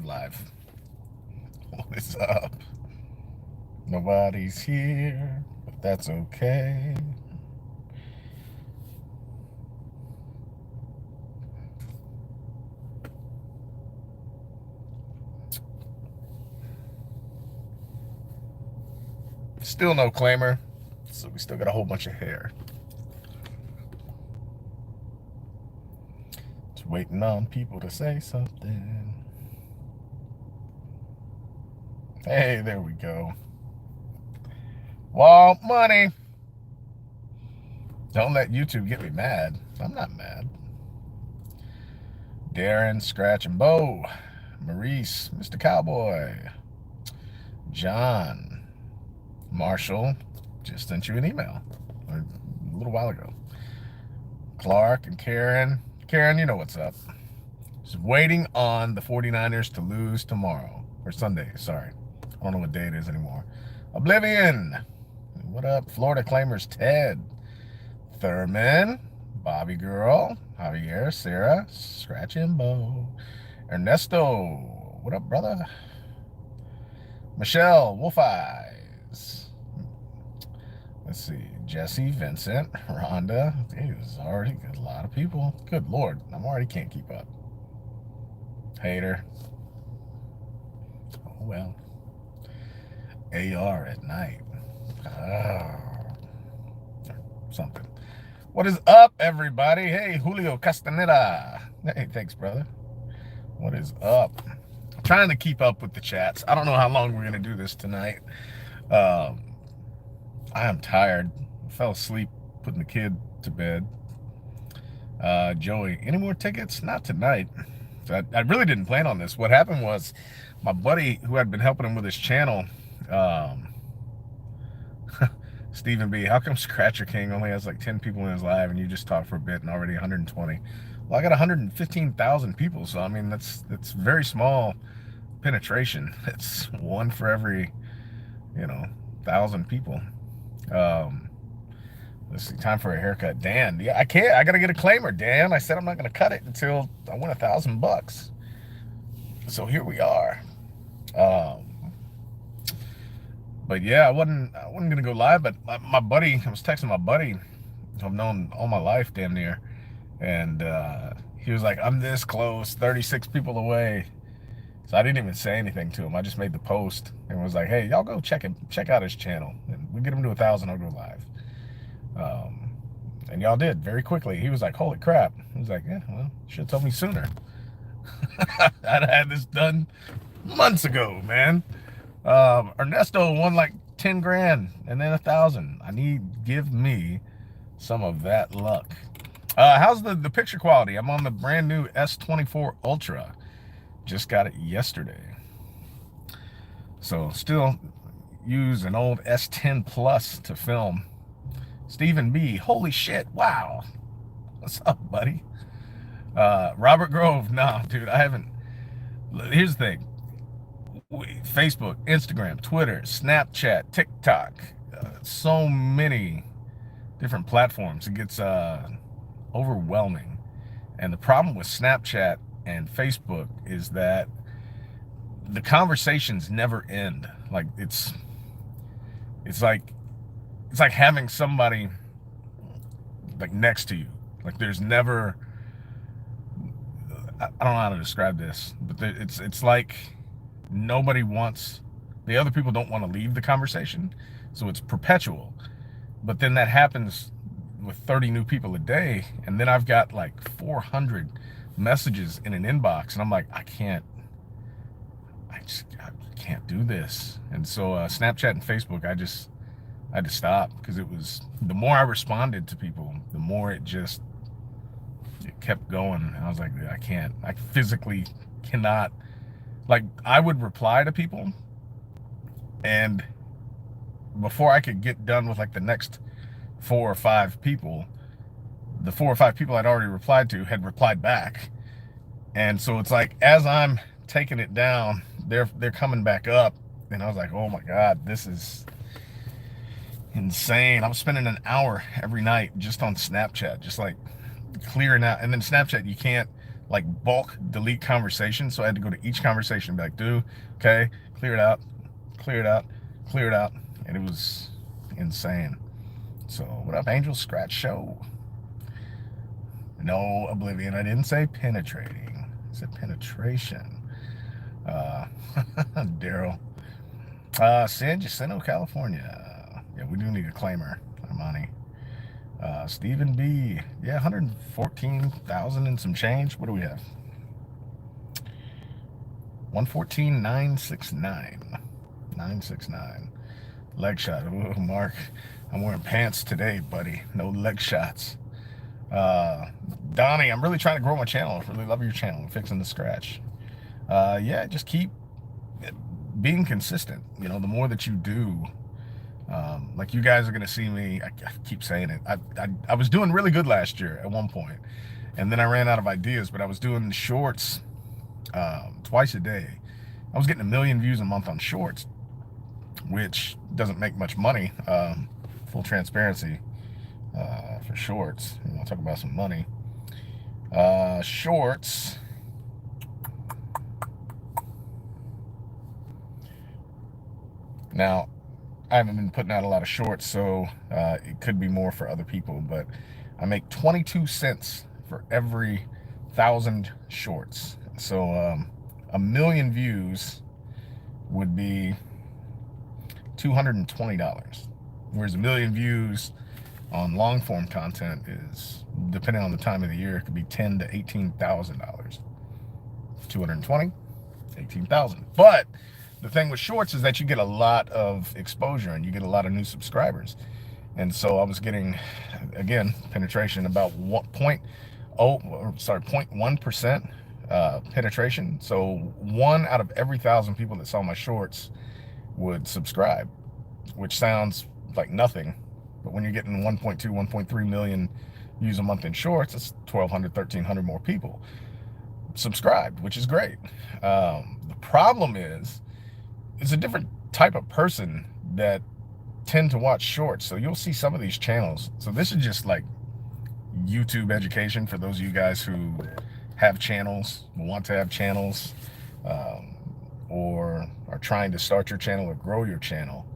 live. What is up? Nobody's here, but that's okay. Still no claimer, so we still got a whole bunch of hair. Just waiting on people to say something. Hey, there we go. Want money. Don't let YouTube get me mad. I'm not mad. Darren, Scratch and Bo. Maurice, Mr. Cowboy. John. Marshall, just sent you an email a little while ago. Clark and Karen. Karen, you know what's up. Just waiting on the 49ers to lose tomorrow. Or Sunday, sorry. I don't know what day it is anymore. Oblivion. What up? Florida Claimers Ted. Thurman. Bobby Girl. Javier. Sarah. Scratch and Bo. Ernesto. What up, brother? Michelle. Wolf Eyes. Let's see. Jesse. Vincent. Rhonda. There's already a lot of people. Good Lord. I already can't keep up. Hater. Oh, well. AR at night. Something. What is up, everybody? Hey, Julio Castaneda. Hey, thanks, brother. What is up? I'm trying to keep up with the chats. I don't know how long we're going to do this tonight. I am tired. I fell asleep putting the kid to bed. Joey, any more tickets? Not tonight. So I really didn't plan on this. What happened was my buddy who had been helping him with his channel, Stephen B, how come Scratcher King only has like 10 people in his live and you just talk for a bit and already 120? Well, I got 115,000 people, so I mean that's very small penetration. It's one for every 1,000 people. Let's see, time for a haircut. Dan, yeah, I can't. I gotta get a claimer, Dan. I said I'm not gonna cut it until I win $1,000. So here we are. But yeah, I wasn't gonna go live. But my buddy, I was texting my buddy, I've known all my life, damn near, and he was like, "I'm this close, 36 people away." So I didn't even say anything to him. I just made the post and was like, "Hey, y'all go check out his channel, and we get him to 1,000, I'll go live." And y'all did very quickly. He was like, "Holy crap!" He was like, "Yeah, well, you should have told me sooner." I'd had this done months ago, man. Ernesto won like 10 grand and then 1,000. Give me some of that luck. How's the picture quality? I'm on the brand new S24 Ultra. Just got it yesterday. So still use an old S10 Plus to film. Stephen B, holy shit, wow. What's up, buddy? Robert Grove, no, dude, I haven't. Here's the thing. Facebook, Instagram, Twitter, Snapchat, TikTok, so many different platforms. It gets overwhelming. And the problem with Snapchat and Facebook is that the conversations never end. Like it's like having somebody like next to you. Like there's never, I don't know how to describe this, but it's like nobody wants, the other people don't want to leave the conversation, so it's perpetual. But then that happens with 30 new people a day, and then I've got like 400 messages in an inbox, and I'm like, I can't do this. And so Snapchat and Facebook, I had to stop, because it was, the more I responded to people, the more it kept going. And I was like, I physically cannot. Like, I would reply to people, and before I could get done with like the next 4 or 5 people, the 4 or 5 people I'd already replied to had replied back. And so it's like, as I'm taking it down, they're coming back up. And I was like, oh my God, this is insane. I'm spending an hour every night just on Snapchat, just like clearing out. And then Snapchat, you can't like bulk delete conversations. So I had to go to each conversation and be like, dude, okay, clear it out, clear it out, clear it out. And it was insane. So what up, Angel Scratch Show? No, Oblivion. I didn't say penetrating. I said penetration. Daryl. San Jacinto, California. Yeah, we do need a claimer. Armani. Stephen B. Yeah, 114,000 and some change. What do we have? 114,969. 969. Leg shot. Ooh, Mark, I'm wearing pants today, buddy. No leg shots. Donnie, I'm really trying to grow my channel. I really love your channel. I'm fixing the scratch. Yeah, just keep being consistent. You know, the more that you do, like you guys are going to see me, I keep saying it. I was doing really good last year at one point, and then I ran out of ideas, but I was doing shorts twice a day. I was getting 1 million views a month on shorts, which doesn't make much money. Full transparency for shorts. You know, talk about some money. Shorts. Now, I haven't been putting out a lot of shorts, so it could be more for other people, but I make 22 cents for every 1,000 shorts. So 1 million views would be $220, whereas 1 million views on long form content is, depending on the time of the year, it could be $10,000 to $18,000. 220, 18,000. But the thing with shorts is that you get a lot of exposure and you get a lot of new subscribers. And so I was getting, again, penetration about 0.1% penetration. So 1 out of every 1,000 people that saw my shorts would subscribe, which sounds like nothing. But when you're getting 1.2, 1.3 million views a month in shorts, it's 1,200, 1,300 more people subscribed, which is great. The problem is, it's a different type of person that tend to watch shorts. So you'll see some of these channels. So this is just like YouTube education for those of you guys who have channels, want to have channels, or are trying to start your channel or grow your channel.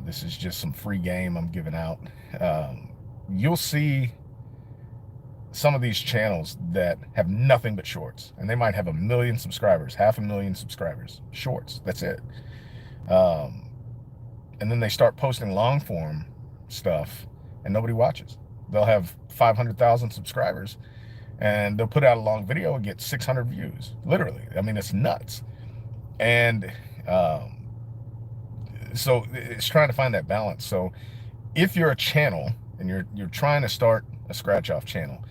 This is just some free game I'm giving out. You'll see some of these channels that have nothing but shorts, and they might have 1 million subscribers, 500,000 subscribers, shorts, that's it. And then they start posting long form stuff and nobody watches. They'll have 500,000 subscribers and they'll put out a long video and get 600 views, literally. I mean, it's nuts. And so it's trying to find that balance. So if you're a channel and you're trying to start a scratch off channel,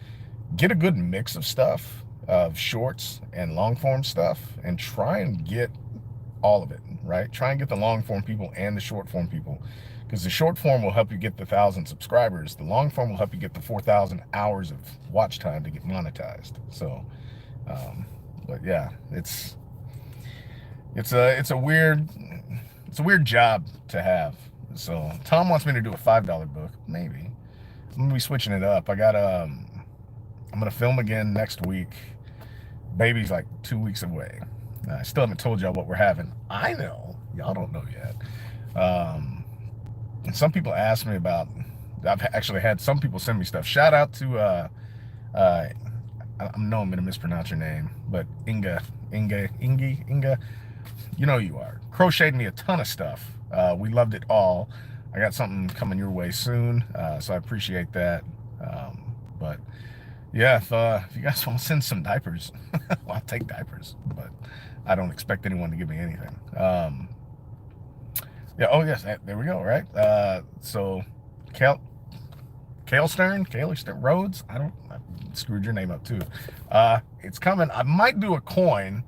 get a good mix of stuff, of shorts and long form stuff, and try and get all of it, right? Try and get the long form people and the short form people, because the short form will help you get the 1,000 subscribers. The long form will help you get the 4,000 hours of watch time to get monetized. So, but yeah, it's a weird job to have. So Tom wants me to do a $5 book, maybe. I'm gonna be switching it up. I'm gonna film again next week. Baby's like 2 weeks away. I still haven't told y'all what we're having. I know, y'all don't know yet. And some people ask me about, I've actually had some people send me stuff. Shout out to, I know I'm gonna mispronounce your name, but Inga, you know you are. Crocheted me a ton of stuff. We loved it all. I got something coming your way soon, so I appreciate that. But yeah, if you guys want to send some diapers, well, I'll take diapers, but I don't expect anyone to give me anything. Yeah, oh yes, there we go, right? So Kale Stern Rhodes, I screwed your name up too. It's coming. I might do a coin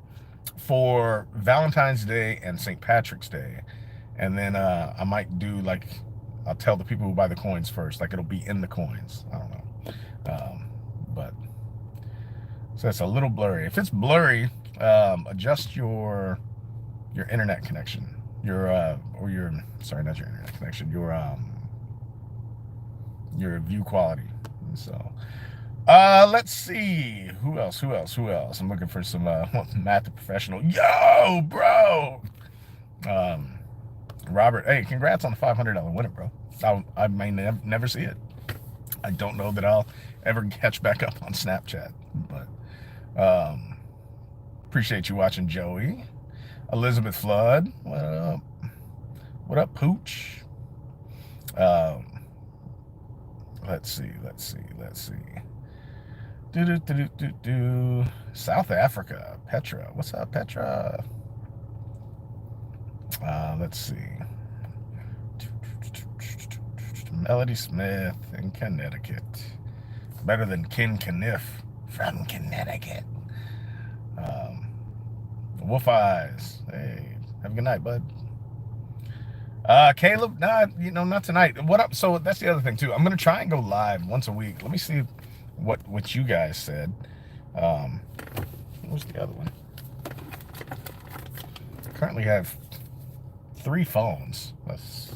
for Valentine's Day and St. Patrick's Day, and then I might do, like, I'll tell the people who buy the coins first, like it'll be in the coins. I don't know. But so it's a little blurry. If it's blurry, adjust your internet connection, sorry, not your internet connection, your view quality. So Let's see. Who else? Who else? Who else? I'm looking for some Matt the Professional. Yo, bro. Um, Robert, hey, congrats on the $500 winner, bro. I may never see it. I don't know that I'll ever catch back up on Snapchat, but appreciate you watching, Joey. Elizabeth Flood, what up? What up, Pooch? Let's see. South Africa, Petra. What's up, Petra? Let's see. Melody Smith in Connecticut. Better than Ken Kniff from Connecticut. Wolf Eyes. Hey, have a good night, bud. Caleb, nah, not tonight. What up? So that's the other thing too. I'm gonna try and go live once a week. Let me see what you guys said. What was the other one? I currently have 3 phones. That's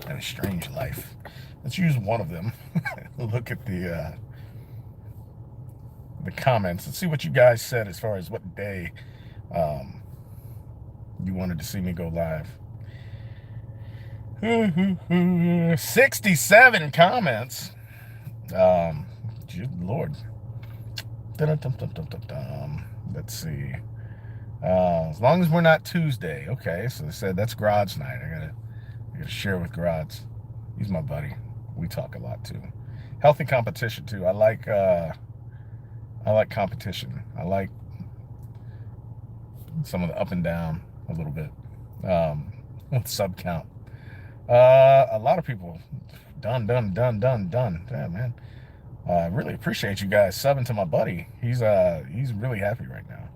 a strange life. Let's use one of them. Look at the comments. Let's see what you guys said as far as what day you wanted to see me go live. 67 comments. Good Lord. Let's see. As long as we're not Tuesday. Okay, so they said that's Grod's night. I gotta share with Grods. He's my buddy. We talk a lot too. Healthy competition too. I like competition. I like some of the up and down a little bit. With sub count. A lot of people done. Damn, man. I really appreciate you guys subbing to my buddy. He's really happy right now.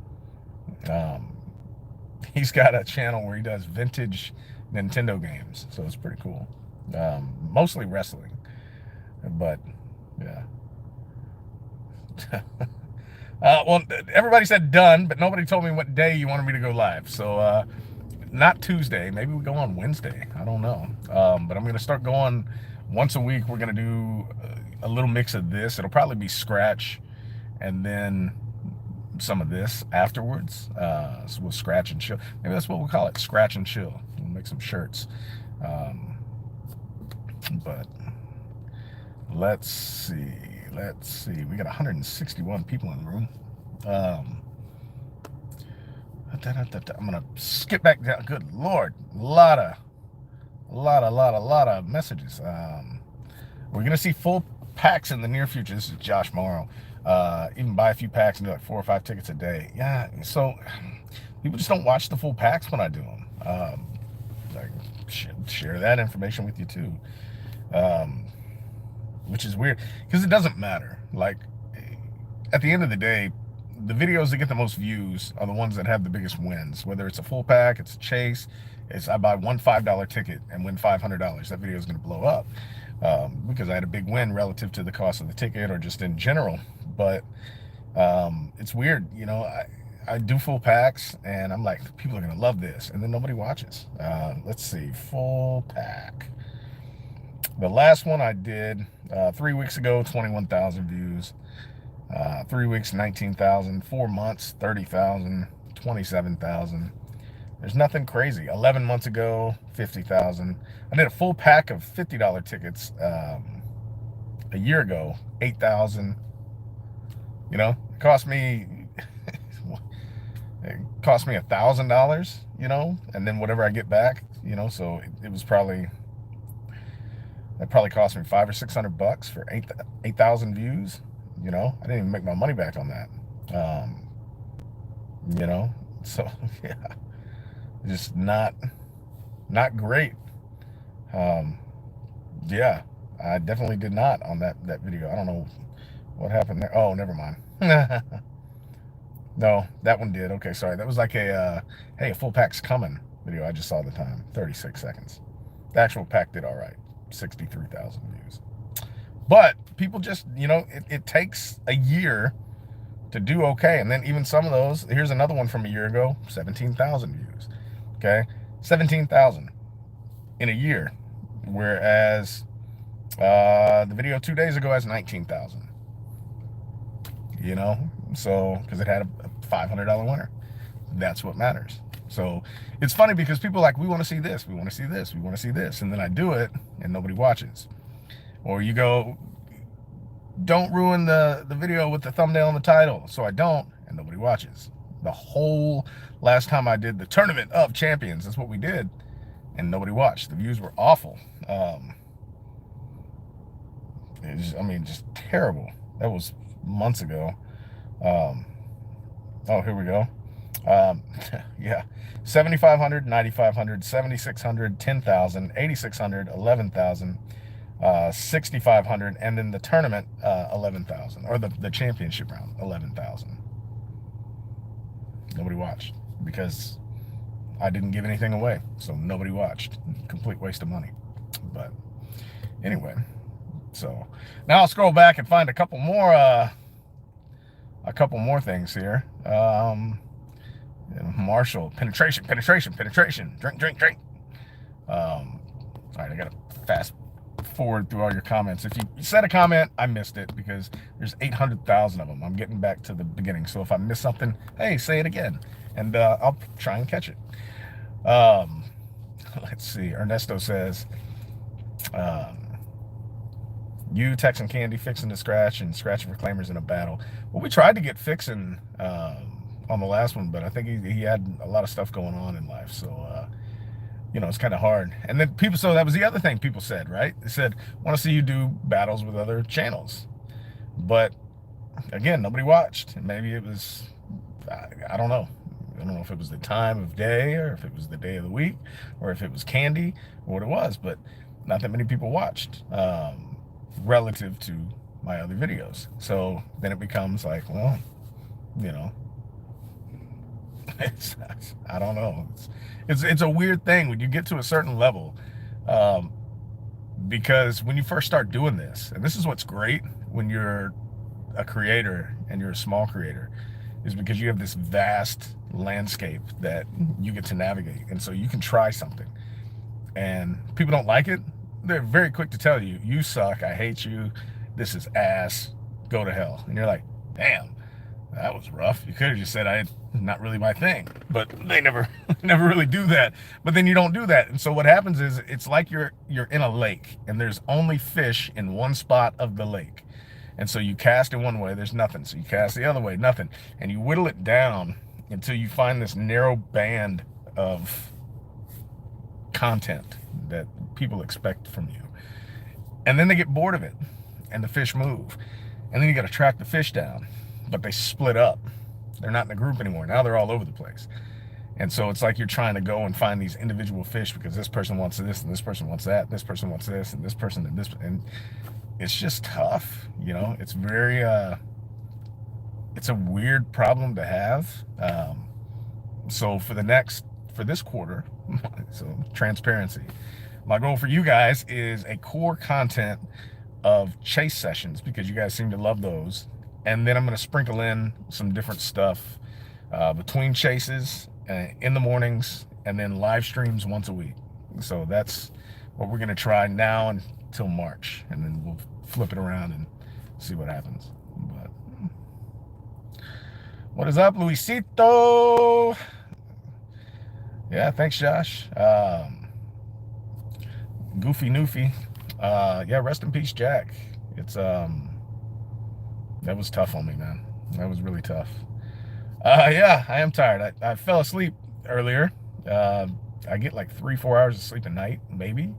He's got a channel where he does vintage Nintendo games, so it's pretty cool. Mostly wrestling, but yeah. Well, everybody said done, but nobody told me what day you wanted me to go live. So not Tuesday. Maybe we go on Wednesday. I don't know. But I'm going to start going once a week. We're going to do a little mix of this. It'll probably be scratch and then some of this afterwards. So we'll scratch and chill. Maybe that's what we'll call it, scratch and chill. We'll make some shirts. But let's see. We got 161 people in the room. I'm gonna skip back down. Good Lord, a lot of messages. We're gonna see full packs in the near future. This is Josh Morrow. Even buy a few packs and do like 4 or 5 tickets a day. Yeah, so people just don't watch the full packs when I do them. I share that information with you too, which is weird because it doesn't matter. Like at the end of the day, the videos that get the most views are the ones that have the biggest wins. Whether it's a full pack, it's a chase, it's I buy one $5 ticket and win $500. That video is going to blow up because I had a big win relative to the cost of the ticket or just in general. But it's weird, I do full packs and I'm like, people are going to love this, and then nobody watches. Let's see, full pack. The last one I did 3 weeks ago, 21,000 views. 3 weeks, 19,000. 4 months, 30,000. 27,000. There's nothing crazy. 11 months ago, 50,000. I did a full pack of $50 tickets a year ago, 8,000. It cost me $1,000, and then whatever I get back, so it was probably. That probably cost me $500 or $600 for 8,000 views. I didn't even make my money back on that. So yeah, just not great. Yeah, I definitely did not on that video. I don't know what happened there. Oh, never mind. No, that one did. Okay, sorry. That was like a hey, a full pack's coming video. I just saw the time, 36 seconds. The actual pack did all right. 63,000 views. But people just, it takes a year to do okay. And then even some of those, here's another one from a year ago, 17,000 views. Okay? 17,000 in a year. Whereas the video 2 days ago has 19,000. you know? So, because it had a $500 winner. That's what matters. So it's funny because people are like, we want to see this, we want to see this, we want to see this. And then I do it and nobody watches. Or you go, don't ruin the video with the thumbnail and the title. So I don't, and nobody watches. The whole last time I did the Tournament of Champions, that's what we did, and nobody watched. The views were awful. I mean, just terrible. That was months ago. Oh, here we go. Yeah, 7,500, 9,500, 7,600, 10,000, 8,600, 11,000, 6,500, and then the tournament, 11,000, or the championship round, 11,000. Nobody watched because I didn't give anything away, so nobody watched. Complete waste of money. But anyway, so now I'll scroll back and find a couple more things here. Marshall, penetration, drink. All right, I gotta fast forward through all your comments. If you said a comment, I missed it because there's 800,000 of them. I'm getting back to the beginning, so if I miss something, hey, say it again, and I'll try and catch it. Let's see. Ernesto says, you, Tex, and Candy fixing to scratch and scratching for claimers in a battle. Well, we tried to get fixing on the last one, but I think he had a lot of stuff going on in life, so you know, it's kind of hard. And then people, so that was the other thing people said, right? They said, want to see you do battles with other channels. But again, nobody watched. Maybe it was, I don't know. I don't know if it was the time of day or if it was the day of the week or if it was Candy or what it was, but not that many people watched relative to my other videos. So then it becomes like, well, you know, I don't know. It's a weird thing when you get to a certain level, because when you first start doing this, and this is what's great when you're a creator and you're a small creator, is because you have this vast landscape that you get to navigate, and so you can try something, and people don't like it. They're very quick to tell you, you suck, I hate you, this is ass, go to hell. And you're like, damn, that was rough. You could have just said, not really my thing. But they never really do that. But then you don't do that. And so what happens is it's like you're in a lake and there's only fish in one spot of the lake. And so you cast in one way, there's nothing. So you cast the other way, nothing. And you whittle it down until you find this narrow band of content that people expect from you. And then they get bored of it and the fish move. And then you got to track the fish down. But they split up. They're not in a group anymore. Now they're all over the place. And so it's like you're trying to go and find these individual fish because this person wants this and this person wants that, this person wants this and this person and this, and it's just tough, you know. It's very it's a weird problem to have. So for this quarter, so transparency, my goal for you guys is a core content of chase sessions because you guys seem to love those. And then I'm going to sprinkle in some different stuff between chases in the mornings and then live streams once a week. So that's what we're going to try now until March. And then we'll flip it around and see what happens. But what is up, Luisito? Yeah, thanks, Josh. Goofy Noofy. Yeah, rest in peace, Jack. It's that was tough on me, man. That was really tough. Yeah, I am tired. I fell asleep earlier. I get like 3-4 hours of sleep a night, maybe.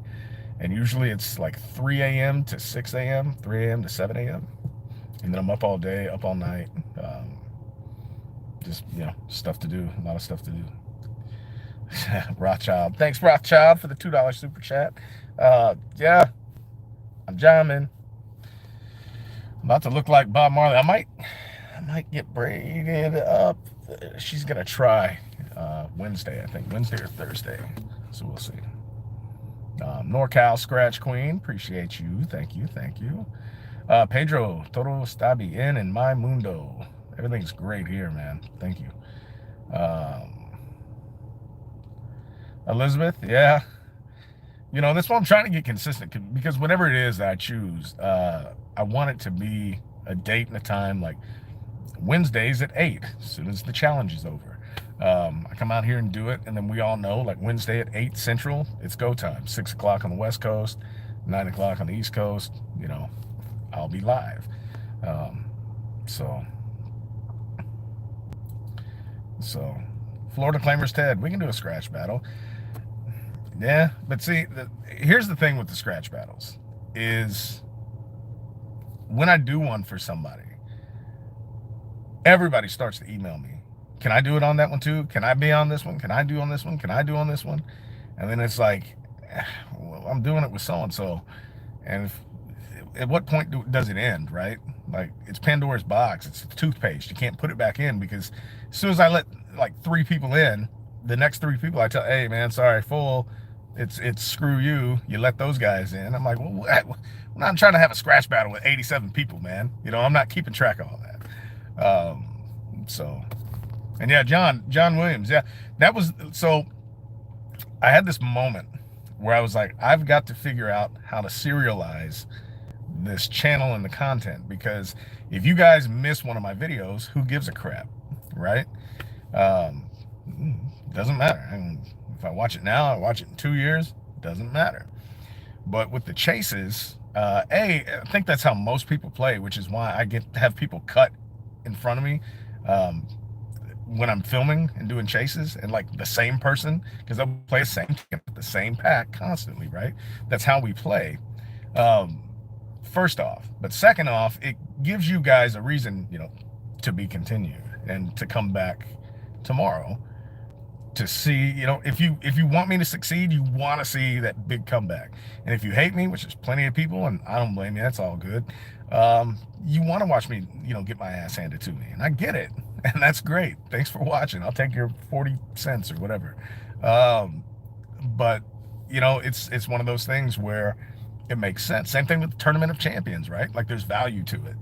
And usually it's like 3 a.m. to 6 a.m., 3 a.m. to 7 a.m. And then I'm up all day, up all night. Just, you know, stuff to do, a lot of stuff to do. Rothschild. Thanks, Rothschild, for the $2 super chat. Yeah, I'm jamming. About to look like Bob Marley. I might get braided up. She's gonna try Wednesday, I think. Wednesday or Thursday. So we'll see. NorCal Scratch Queen, appreciate you. Thank you. Pedro, todo está bien en my mundo. Everything's great here, man. Thank you. Elizabeth, yeah. You know, that's why I'm trying to get consistent, because whatever it is that I choose, I want it to be a date and a time. Like, Wednesdays at 8, as soon as the challenge is over. I come out here and do it, and then we all know, like Wednesday at 8 Central, it's go time. 6 o'clock on the West Coast, 9 o'clock on the East Coast, you know, I'll be live. So Florida Claimers Ted, we can do a scratch battle. Yeah, but see, here's the thing with the scratch battles, is when I do one for somebody, everybody starts to email me. Can I do it on that one too? Can I be on this one? Can I do on this one? Can I do on this one? And then it's like, well, I'm doing it with so-and-so. And at what point does it end, right? Like, it's Pandora's box. It's the toothpaste. You can't put it back in, because as soon as I let like 3 people in, the next 3 people I tell, hey man, sorry, full. It's screw you. You let those guys in. I'm like, well, I'm not trying to have a scratch battle with 87 people, man. You know, I'm not keeping track of all that. And yeah, John Williams. Yeah, that was, so I had this moment where I was like, I've got to figure out how to serialize this channel and the content, because if you guys miss one of my videos, who gives a crap, right? Doesn't matter. I mean, if I watch it now, I watch it in 2 years, doesn't matter. But with the chases, I think that's how most people play, which is why I get to have people cut in front of me when I'm filming and doing chases, and like the same person, because they'll play the same pack constantly, right? That's how we play. First off, but second off, it gives you guys a reason, you know, to be continued and to come back tomorrow to see, you know, if you want me to succeed, you want to see that big comeback. And if you hate me, which is plenty of people, and I don't blame you, that's all good, you want to watch me, you know, get my ass handed to me, and I get it, and that's great. Thanks for watching. I'll take your 40 cents or whatever. But you know, it's one of those things where it makes sense. Same thing with the Tournament of Champions, right? Like, there's value to it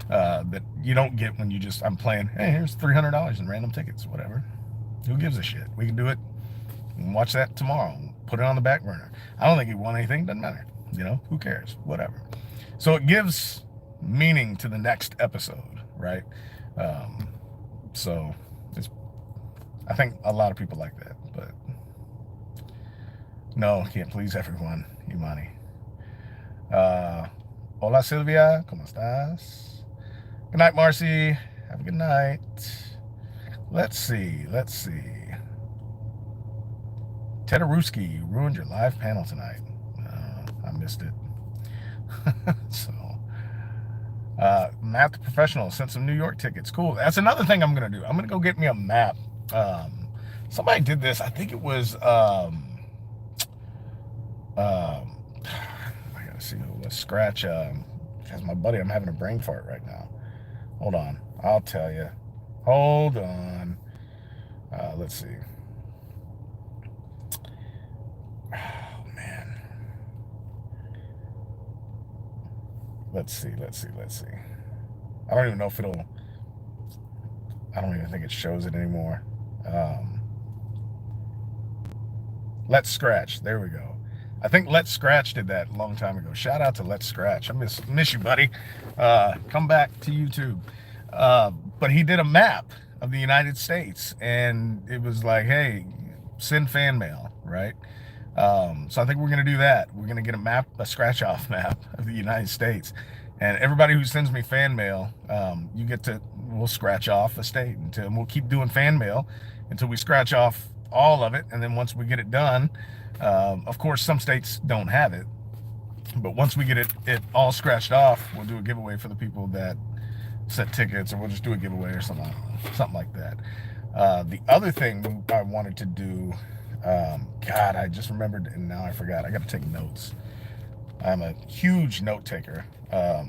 that you don't get when you just, I'm playing, hey, here's $300 in random tickets, whatever. Who gives a shit? We can do it and watch that tomorrow. Put it on the back burner. I don't think he won anything. Doesn't matter. You know, who cares? Whatever. So it gives meaning to the next episode, right? So I think a lot of people like that, but no, can't please everyone. Imani. Hola, Silvia. ¿Cómo estás? Good night, Marcy. Have a good night. Let's see. Tedorowski, you ruined your live panel tonight. I missed it. Map the Professional sent some New York tickets. Cool. That's another thing I'm going to do. I'm going to go get me a map. Somebody did this. I think it was, I got to see. Let's scratch. Because my buddy, I'm having a brain fart right now. Hold on. I'll tell you. Hold on. Let's see. Oh, man. Let's see. I don't even know if it'll, I don't even think it shows it anymore. Let's Scratch. There we go. I think Let's Scratch did that a long time ago. Shout out to Let's Scratch. I miss you, buddy. Come back to YouTube. But he did a map of the United States, and it was like, hey, send fan mail, right? So I think we're going to do that. We're going to get a scratch-off map of the United States. And everybody who sends me fan mail, we'll scratch off a state, and we'll keep doing fan mail until we scratch off all of it. And then once we get it done, of course, some states don't have it, but once we get it all scratched off, we'll do a giveaway for the people that set tickets, or we'll just do a giveaway or something like that. The other thing I wanted to do, God, I just remembered and now I forgot. I got to take notes. I'm a huge note taker. I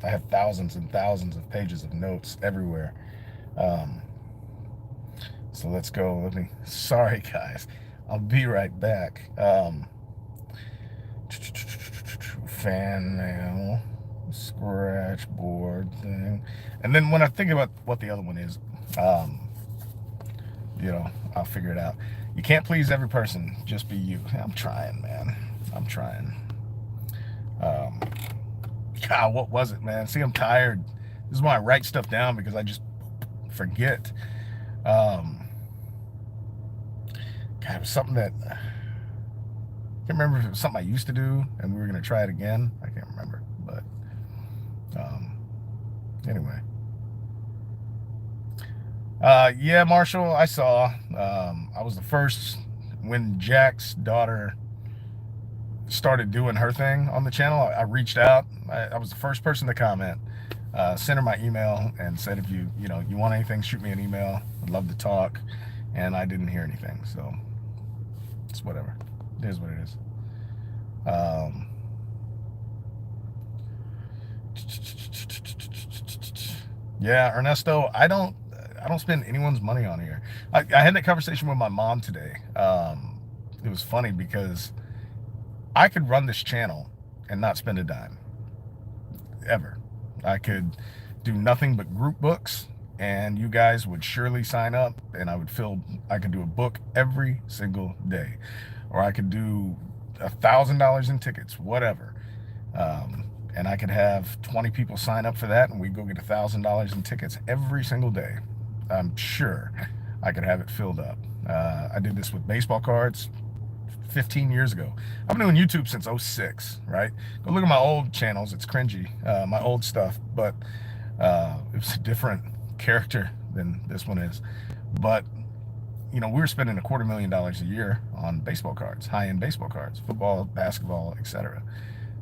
have thousands and thousands of pages of notes everywhere. So let's go. Sorry guys, I'll be right back. Fan mail, scratch board thing, and then when I think about what the other one is, you know, I'll figure it out. You can't please every person, just be you. I'm trying, man. I'm trying. God, what was it, man? See, I'm tired. This is why I write stuff down, because I just forget. Um, God, it was something that I can't remember if it was something I used to do and we were gonna try it again. I can't remember, but um, anyway. Yeah, Marshall, I saw. I was the first when Jack's daughter started doing her thing on the channel. I reached out. I was the first person to comment. Sent her my email and said, if you want anything, shoot me an email. I'd love to talk. And I didn't hear anything, so it's whatever. It is what it is. Yeah, Ernesto, I don't spend anyone's money on here. I had that conversation with my mom today. It was funny because I could run this channel and not spend a dime, ever. I could do nothing but group books, and you guys would surely sign up, and I could do a book every single day, or I could do $1,000 in tickets, whatever. And I could have 20 people sign up for that, and we go get $1,000 in tickets every single day. I'm sure I could have it filled up. I did this with baseball cards 15 years ago. I've been doing YouTube since '06, right? Go look at my old channels. It's cringy, my old stuff, but it was a different character than this one is. But we were spending $250,000 a year on baseball cards, high-end baseball cards, football, basketball, etc.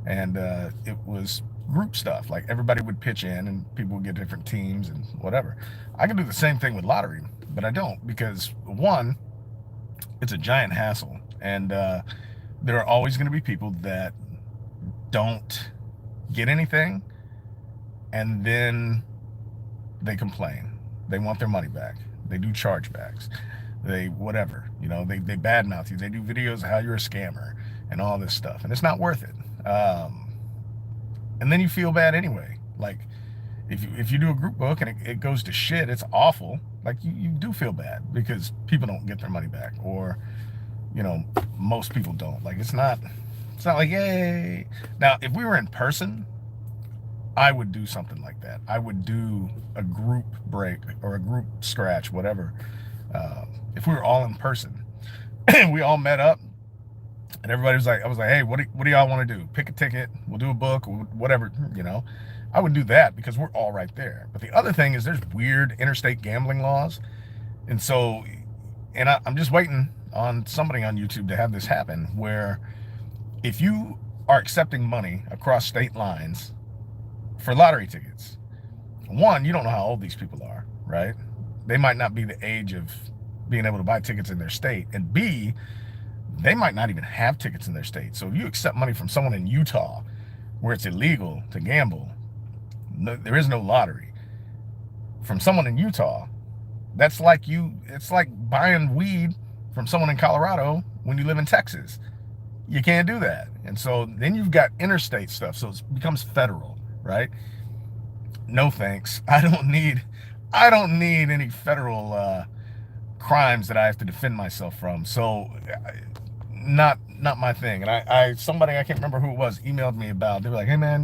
And it was group stuff. Like, everybody would pitch in and people would get different teams and whatever. I can do the same thing with lottery, but I don't, because one, it's a giant hassle, and there are always going to be people that don't get anything, and then they complain. They want their money back. They do chargebacks. They whatever, they badmouth you. They do videos of how you're a scammer and all this stuff, and it's not worth it. And then you feel bad anyway. Like, if you do a group book and it goes to shit, it's awful. Like, you do feel bad because people don't get their money back, or most people don't. Like, it's not like, yay. Now, if we were in person, I would do something like that. I would do a group break or a group scratch, whatever. If we were all in person, we all met up, and everybody was like, I was like, hey, what do y'all want to do? Pick a ticket. We'll do a book, or whatever, I would do that because we're all right there. But the other thing is, there's weird interstate gambling laws. And so, I'm just waiting on somebody on YouTube to have this happen, where if you are accepting money across state lines for lottery tickets, one, you don't know how old these people are, right? They might not be the age of being able to buy tickets in their state. And B, they might not even have tickets in their state. So if you accept money from someone in Utah, where it's illegal to gamble, there is no lottery, from someone in Utah, it's like buying weed from someone in Colorado when you live in Texas. You can't do that. And so then you've got interstate stuff, so it becomes federal, right? No thanks. I don't need any federal crimes that I have to defend myself from. So not my thing. And somebody, I can't remember who it was, emailed me about, they were like, hey man,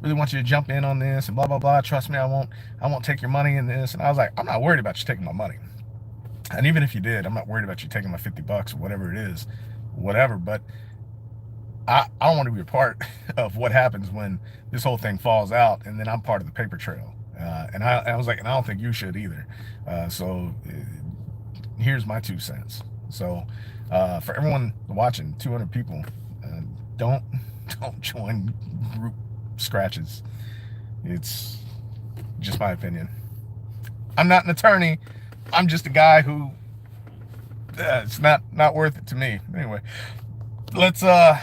really want you to jump in on this and blah blah blah. Trust me, I won't take your money in this. And I was like, I'm not worried about you taking my money. And even if you did, I'm not worried about you taking my $50 or whatever it is, whatever. But I don't want to be a part of what happens when this whole thing falls out, and then I'm part of the paper trail. And I was like, and I don't think you should either. So here's my 2 cents. So for everyone watching, 200 people, don't join group scratches. It's just my opinion. I'm not an attorney. I'm just a guy who it's not worth it to me. Anyway, let's I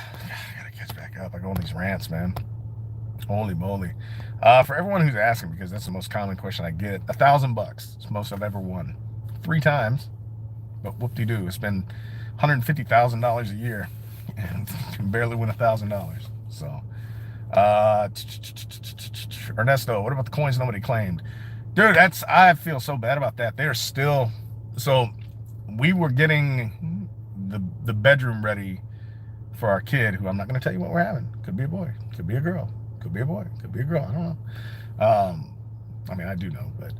gotta catch back up. I go on these rants, man. Holy moly. For everyone who's asking, because that's the most common question I get, $1,000. It's the most I've ever won. 3 times, but whoop-de-doo. It's been $150,000 a year, and can barely win $1,000. So, Ernesto, what about the coins nobody claimed? Dude, I feel so bad about that. They're still, so we were getting the bedroom ready for our kid, who I'm not going to tell you what we're having. Could be a boy, could be a girl, could be a boy, could be a girl. I don't know. I mean, I do know, but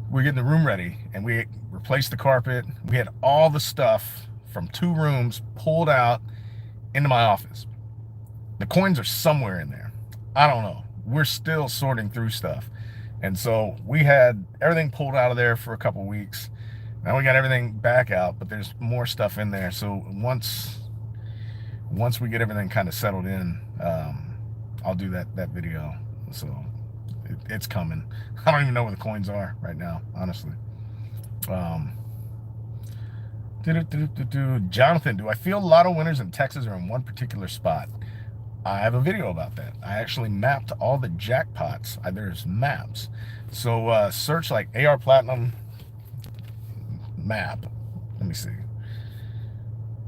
we're getting the room ready, and we replaced the carpet. We had all the stuff from 2 rooms pulled out into my office. The coins are somewhere in there. I don't know. We're still sorting through stuff. And so we had everything pulled out of there for a couple weeks. Now we got everything back out, but there's more stuff in there. So once we get everything kind of settled in, I'll do that video. So it's coming. I don't even know where the coins are right now, honestly. Jonathan, do I feel lotto winners in Texas or in one particular spot? I have a video about that. I actually mapped all the jackpots. There's maps. So search like AR Platinum map. Let me see.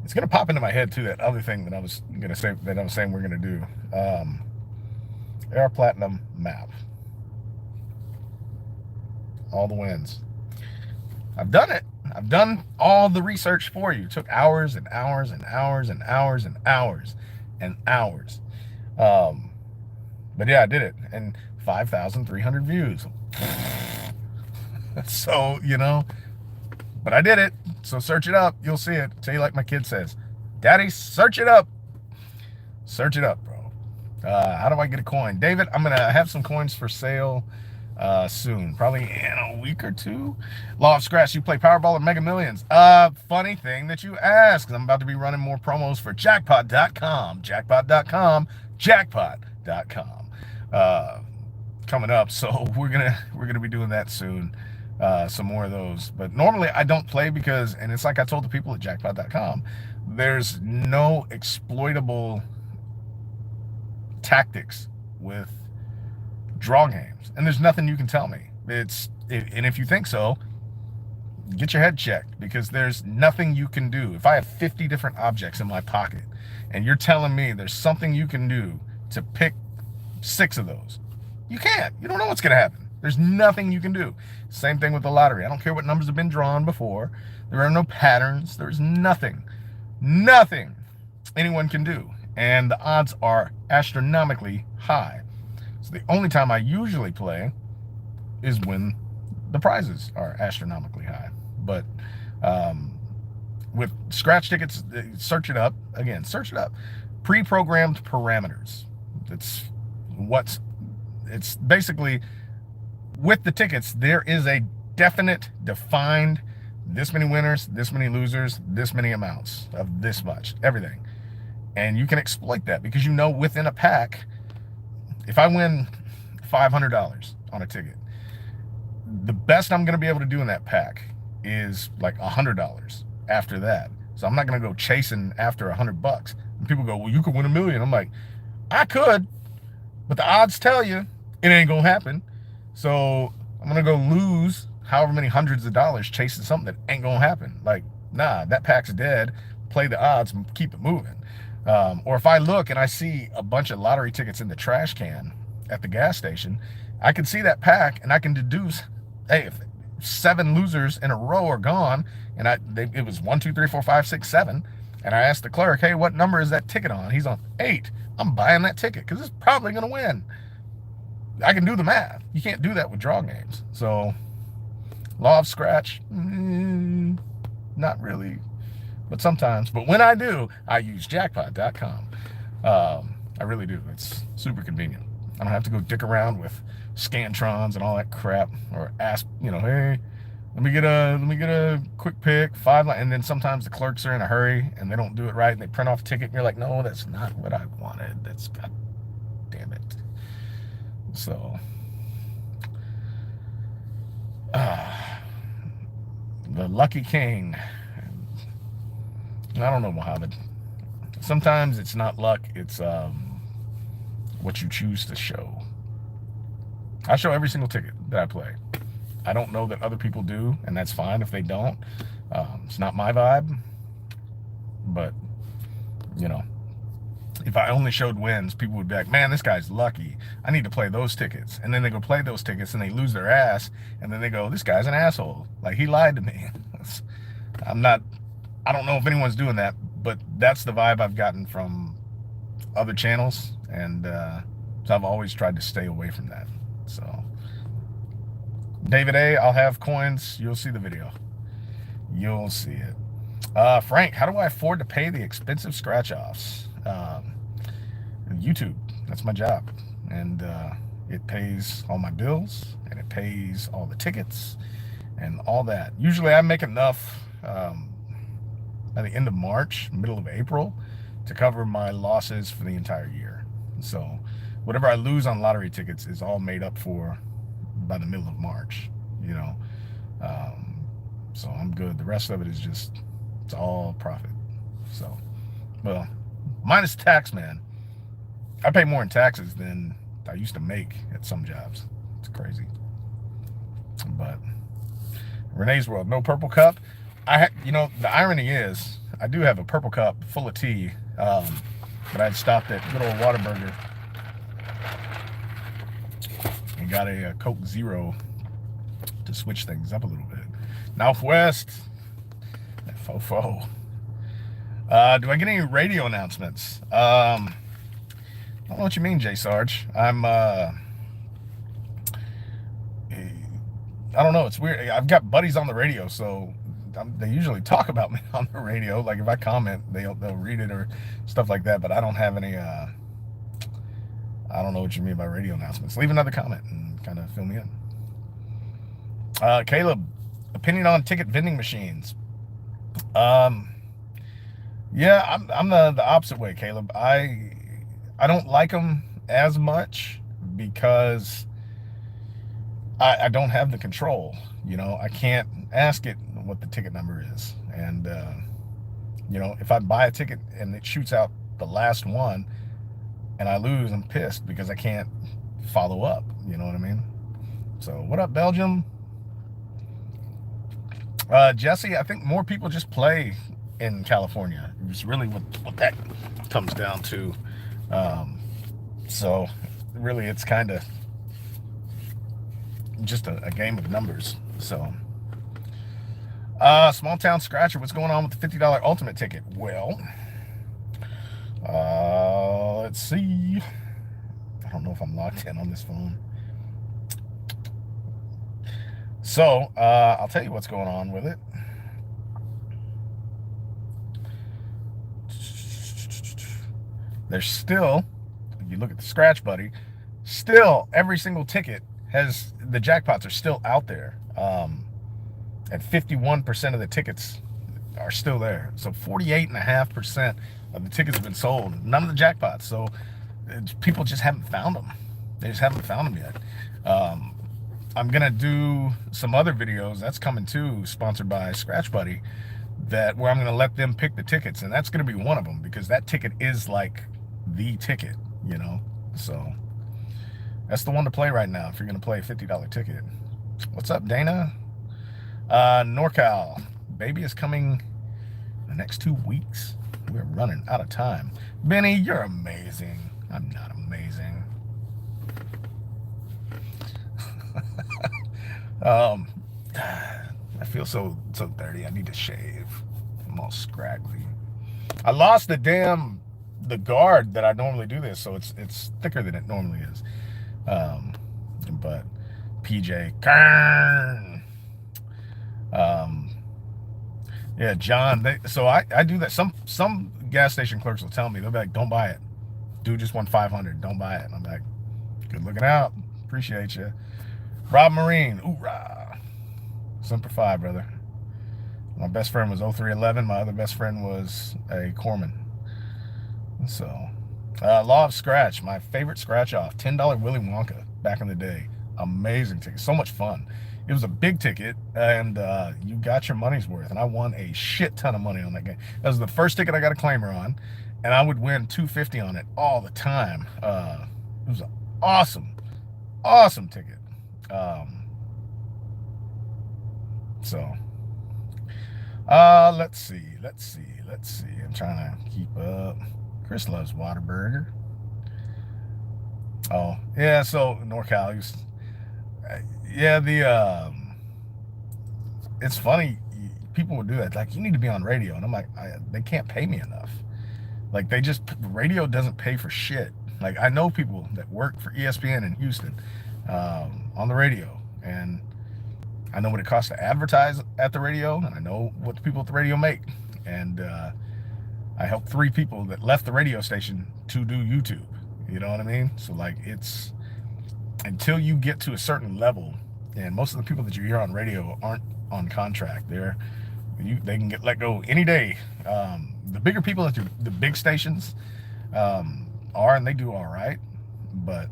It's gonna pop into my head too, that other thing that I was gonna say, that I was saying we're gonna do. AR Platinum map. All the wins. I've done it. I've done all the research for you. It took hours and hours and hours and hours and hours and hours. But yeah, I did it, and 5,300 views. So, you know, but I did it. So search it up. You'll see it. Tell you like my kid says, Daddy, search it up. Search it up, bro. How do I get a coin? David, I'm going to have some coins for sale soon, probably in a week or 2. Law of Scratch, you play Powerball or Mega Millions? Funny thing that you asked. I'm about to be running more promos for jackpot.com, jackpot.com, jackpot.com, coming up. So we're gonna be doing that soon, some more of those. But normally I don't play because, and it's like I told the people at jackpot.com, there's no exploitable tactics with draw games, and there's nothing you can tell me. And if you think so, get your head checked, because there's nothing you can do. If I have 50 different objects in my pocket and you're telling me there's something you can do to pick 6 of those, you can't. You don't know what's going to happen. There's nothing you can do. Same thing with the lottery. I don't care what numbers have been drawn before. There are no patterns. There's nothing anyone can do, and the odds are astronomically high. So the only time I usually play is when the prizes are astronomically high. But with scratch tickets, search it up. Again, search it up. Pre-programmed parameters. It's basically, with the tickets, there is a definite, defined, this many winners, this many losers, this many amounts of this much, everything. And you can exploit that, because you know within a pack, if I win $500 on a ticket, the best I'm going to be able to do in that pack is like $100 after that. So I'm not going to go chasing after $100. And people go, well, you could win $1 million. I'm like, I could, but the odds tell you it ain't going to happen. So I'm going to go lose however many hundreds of dollars chasing something that ain't going to happen. Like, nah, that pack's dead. Play the odds and keep it moving. Or if I look and I see a bunch of lottery tickets in the trash can at the gas station, I can see that pack and I can deduce, hey, if 7 losers in a row are gone, and it was 1, 2, 3, 4, 5, 6, 7, and I asked the clerk, hey, what number is that ticket on? He's on 8. I'm buying that ticket because it's probably going to win. I can do the math. You can't do that with draw games. So law of scratch, not really. But sometimes, but when I do, I use jackpot.com. I really do. It's super convenient. I don't have to go dick around with Scantrons and all that crap, or ask, you know, hey, let me get a quick pick, 5 line, and then sometimes the clerks are in a hurry and they don't do it right and they print off a ticket and you're like, no, that's not what I wanted. That's, god damn it. So the Lucky King. I don't know, Muhammad. Sometimes it's not luck, it's what you choose to show. I show every single ticket that I play. I don't know that other people do, and that's fine if they don't. It's not my vibe. But, you know, if I only showed wins, people would be like, man, this guy's lucky. I need to play those tickets. And then they go play those tickets and they lose their ass. And then they go, this guy's an asshole. Like, he lied to me. I don't know if anyone's doing that, but that's the vibe I've gotten from other channels, and so I've always tried to stay away from that. So David A, I'll have coins. You'll see the video. You'll see it. Frank, how do I afford to pay the expensive scratch-offs? YouTube. That's my job. And it pays all my bills, and it pays all the tickets and all that. Usually I make enough by the end of March, middle of April, to cover my losses for the entire year. So whatever I lose on lottery tickets is all made up for by the middle of March, you know. So I'm good. The rest of it is just, it's all profit. So, well, minus tax, man. I pay more in taxes than I used to make at some jobs. It's crazy. But Renee's World, no purple cup. You know, the irony is, I do have a purple cup full of tea, but I'd stopped at good old Whataburger and got a Coke Zero to switch things up a little bit. Northwest, that fofo. Do I get any radio announcements? I don't know what you mean, J Sarge. I don't know. It's weird. I've got buddies on the radio, so they usually talk about me on the radio. Like if I comment, they'll read it or stuff like that. But I don't have any. I don't know what you mean by radio announcements. Leave another comment and kind of fill me in. Caleb, opinion on ticket vending machines. Yeah, I'm the opposite way, Caleb. I don't like them as much because I don't have the control. You know, I can't ask it what the ticket number is. And, you know, if I buy a ticket and it shoots out the last one and I lose, I'm pissed because I can't follow up. You know what I mean? So what up, Belgium? Jesse, I think more people just play in California. It's really what that comes down to. So really it's kind of just a game of numbers. So Small Town Scratcher, what's going on with the $50 ultimate ticket? Well, let's see. I don't know if I'm logged in on this phone. So I'll tell you what's going on with it. There's still, if you look at the Scratch Buddy, still every single ticket has, the jackpots are still out there. And 51% of the tickets are still there. So 48.5% of the tickets have been sold. None of the jackpots. So people just haven't found them. They just haven't found them yet. I'm gonna do some other videos that's coming too, sponsored by Scratch Buddy, where I'm gonna let them pick the tickets, and that's gonna be one of them because that ticket is like the ticket, you know. So that's the one to play right now if you're gonna play a $50 ticket. What's up, Dana? NorCal, baby is coming the next 2 weeks. We're running out of time. Benny, you're amazing. I'm not amazing. I feel so dirty. I need to shave. I'm all scraggly. I lost the guard that I normally do this, so it's thicker than it normally is. But PJ Kern. Yeah, John. So I do that. Some gas station clerks will tell me, they'll be like, "Don't buy it. Dude just won 500. Don't buy it." And I'm like, "Good looking out. Appreciate you." Rob Marine. Hoorah. Semper Fi, brother. My best friend was 0311. My other best friend was a corpsman. So, Law of Scratch. My favorite scratch off. $10 Willy Wonka back in the day. Amazing ticket. So much fun. It was a big ticket, and you got your money's worth. And I won a shit ton of money on that game. That was the first ticket I got a claimer on, and I would win $250 on it all the time. It was an awesome ticket. So, let's see. I'm trying to keep up. Chris loves Whataburger. Oh, yeah, so NorCal, yeah, it's funny, people would do that, like, you need to be on radio, and I'm like, they can't pay me enough. Like, radio doesn't pay for shit. Like, I know people that work for ESPN in Houston, on the radio, and I know what it costs to advertise at the radio, and I know what the people at the radio make. And I helped 3 people that left the radio station to do YouTube. You know what I mean? So like, it's until you get to a certain level, and most of the people that you hear on radio aren't on contract. They can get let go any day. The bigger people at the big stations are, and they do all right, but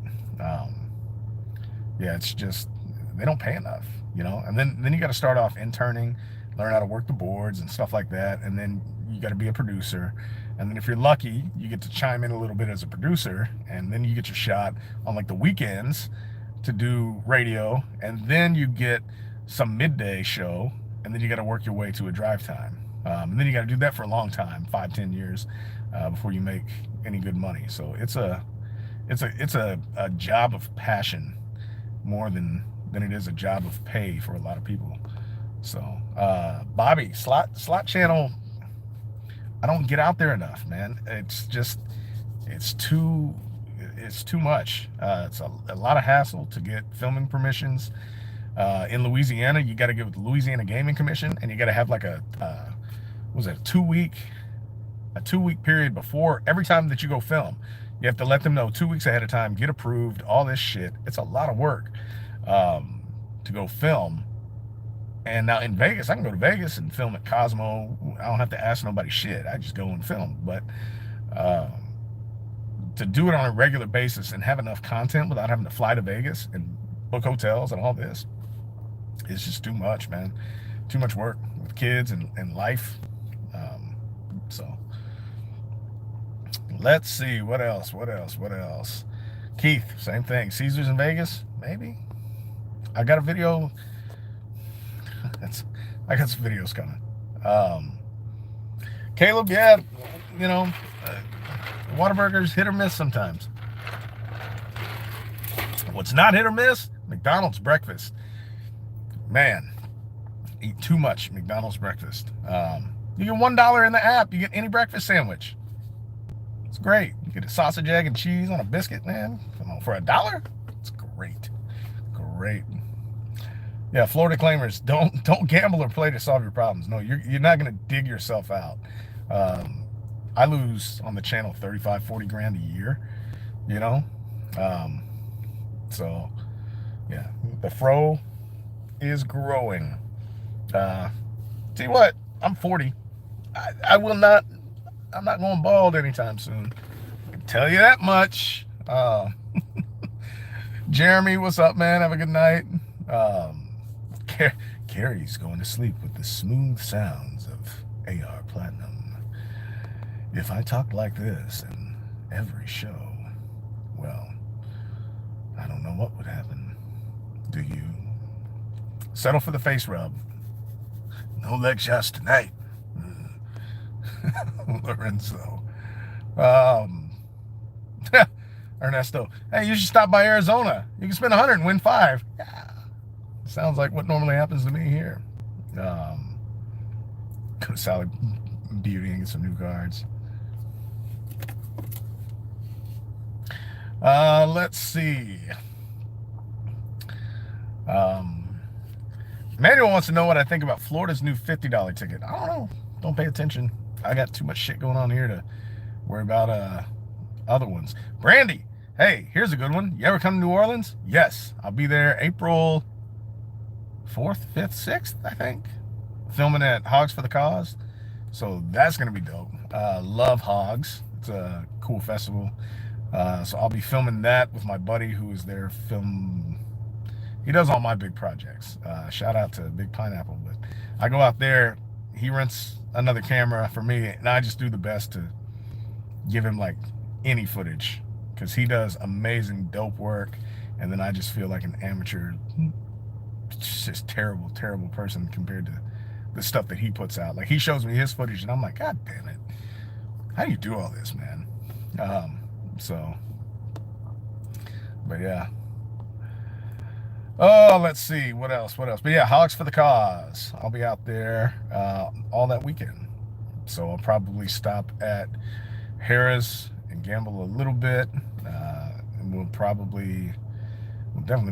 yeah, it's just they don't pay enough, you know. And then you got to start off interning, learn how to work the boards and stuff like that, and then you got to be a producer. And then if you're lucky, you get to chime in a little bit as a producer, and then you get your shot on like the weekends to do radio, and then you get some midday show, and then you got to work your way to a drive time. And then you got to do that for a long time, 5-10 years, before you make any good money. So it's a job of passion more than it is a job of pay for a lot of people. So Bobby, slot channel, I don't get out there enough, man. It's too much. It's a lot of hassle to get filming permissions. In Louisiana, you got to get with the Louisiana Gaming Commission, and you got to have like a 2-week period before every time that you go film. You have to let them know 2 weeks ahead of time, get approved, all this shit. It's a lot of work to go film. And now in Vegas, I can go to Vegas and film at Cosmo. I don't have to ask nobody shit. I just go and film. But to do it on a regular basis and have enough content without having to fly to Vegas and book hotels and all this, it's just too much, man. Too much work with kids and life. So let's see, what else? Keith, same thing. Caesars in Vegas, maybe. I got a video. I got some videos coming. Caleb, yeah, you know, Whataburger's hit or miss sometimes. What's not hit or miss? McDonald's breakfast. Man, eat too much McDonald's breakfast. You get $1 in the app, you get any breakfast sandwich. It's great. You get a sausage, egg, and cheese on a biscuit, man. Come on, for $1? It's great. Great. Yeah, Florida claimers, don't gamble or play to solve your problems. No, you're not gonna dig yourself out. I lose on the channel 35, 40 grand a year, you know? So yeah, the fro is growing. See what? I'm 40. I'm not going bald anytime soon. I can tell you that much. Jeremy, what's up, man? Have a good night. Carrie's going to sleep with the smooth sounds of AR Platinum. If I talked like this in every show, well, I don't know what would happen. Do you? Settle for the face rub. No leg shots tonight. Lorenzo. Ernesto. Hey, you should stop by Arizona. You can spend 100 and win 5. Yeah. Sounds like what normally happens to me here. Go to Sally Beauty and get some new cards. Let's see. Manuel wants to know what I think about Florida's new $50 ticket. I don't know. Don't pay attention. I got too much shit going on here to worry about other ones. Brandy, hey, here's a good one. You ever come to New Orleans? Yes. I'll be there April 4th, 5th, 6th, I think. Filming at Hogs for the Cause. So that's going to be dope. Love Hogs. It's a cool festival. So I'll be filming that with my buddy who is there he does all my big projects. Shout out to Big Pineapple. But I go out there, he rents another camera for me, and I just do the best to give him like any footage because he does amazing, dope work. And then I just feel like an amateur, just terrible person compared to the stuff that he puts out. Like he shows me his footage and I'm like, God damn it. How do you do all this, man? But yeah. Oh, let's see. What else? But yeah, Hogs for the Cause. I'll be out there all that weekend. So I'll probably stop at Harris and gamble a little bit. And we'll definitely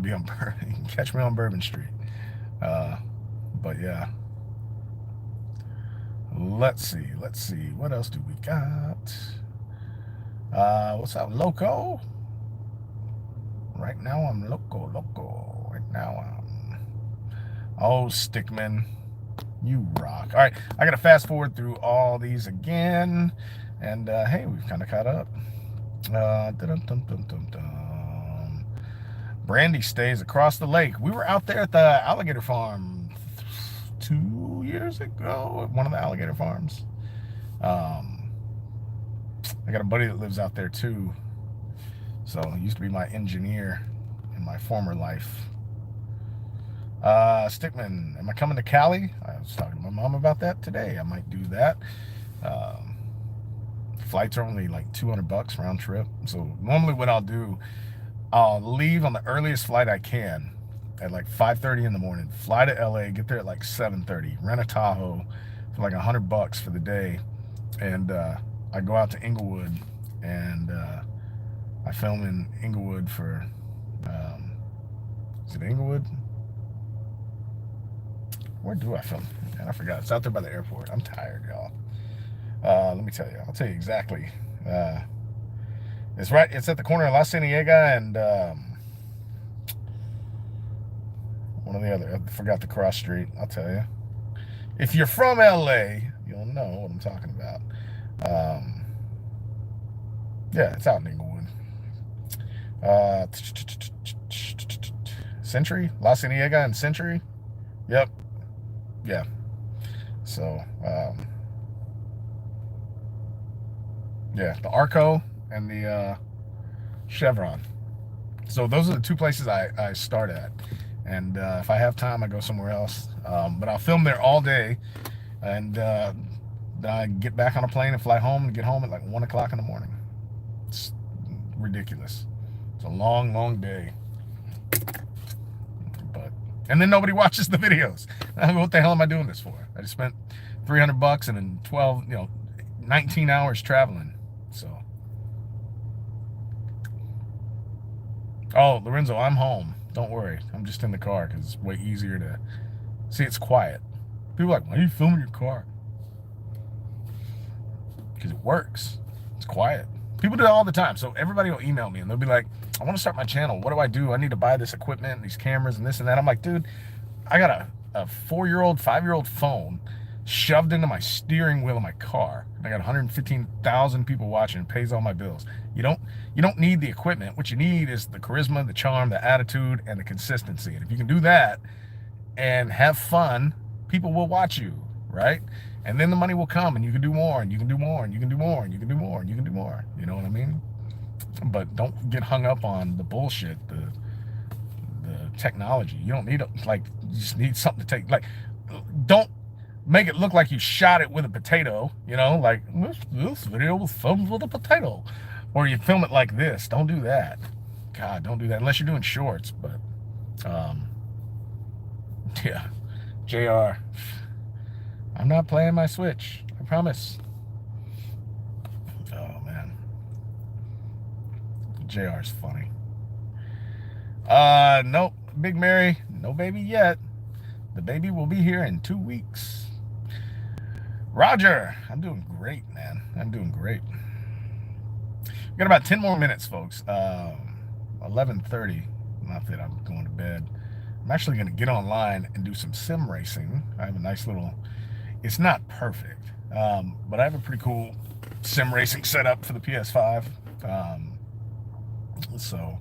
be on, you can catch me on Bourbon Street. But yeah, let's see. What else do we got? What's up, Loco? Right now I'm loco. Right now I'm... Oh, Stickman, you rock. All right, I got to fast forward through all these again. And, hey, we've kind of caught up. Brandy stays across the lake. We were out there at the alligator farm 2 years ago at one of the alligator farms. I got a buddy that lives out there too. So he used to be my engineer in my former life. Stickman, am I coming to Cali? I was talking to my mom about that today. I might do that. Flights are only like $200 round trip. So normally what I'll do, I'll leave on the earliest flight I can at like 5:30 in the morning, fly to LA, get there at like 7:30, rent a Tahoe for like $100 for the day. And I go out to Inglewood and I film in Inglewood for, is it Inglewood? Where do I film? Man, I forgot. It's out there by the airport. I'm tired, y'all. Let me tell you. I'll tell you exactly. It's right. It's at the corner of La Cienega and one of the other. I forgot the cross street. I'll tell you. If you're from LA, you'll know what I'm talking about. Yeah, it's out in Inglewood. Century, La Cienega, and Century. Yep. Yeah. So, yeah, the Arco and the Chevron. So those are the two places I start at. And if I have time, I go somewhere else. But I'll film there all day. And then I get back on a plane and fly home and get home at like 1 o'clock in the morning. It's ridiculous. It's a long, long day. And then nobody watches the videos. What the hell am I doing this for? I just spent $300 and then 19 hours traveling. So, oh, Lorenzo, I'm home. Don't worry. I'm just in the car because it's way easier to see. It's quiet. People are like, why are you filming your car? Because it works. It's quiet. People do it all the time. So everybody will email me and they'll be like, I want to start my channel. What do I do? I need to buy this equipment and these cameras and this and that. I'm like, dude, I got a 4-year-old, 5-year-old phone shoved into my steering wheel of my car. And I got 115,000 people watching. It pays all my bills. You don't need the equipment. What you need is the charisma, the charm, the attitude, and the consistency. And if you can do that and have fun, people will watch you, right? And then the money will come and you can do more and you can do more and you can do more and you can do more and you can do more. You know what I mean? But don't get hung up on the bullshit, the technology. You don't need you just need something to take. Like, don't make it look like you shot it with a potato, like this video was filmed with a potato. Or you film it like this. Don't do that. God, don't do that unless you're doing shorts. But yeah, JR, I'm not playing my Switch. I promise. Oh man, JR's funny. Nope, Big Mary, no baby yet. The baby will be here in 2 weeks. Roger, I'm doing great, man. I'm doing great. We got about 10 more minutes, folks. 11:30. Not that I'm going to bed. I'm actually going to get online and do some sim racing. I have a nice little... It's not perfect, but I have a pretty cool sim racing setup for the PS5. So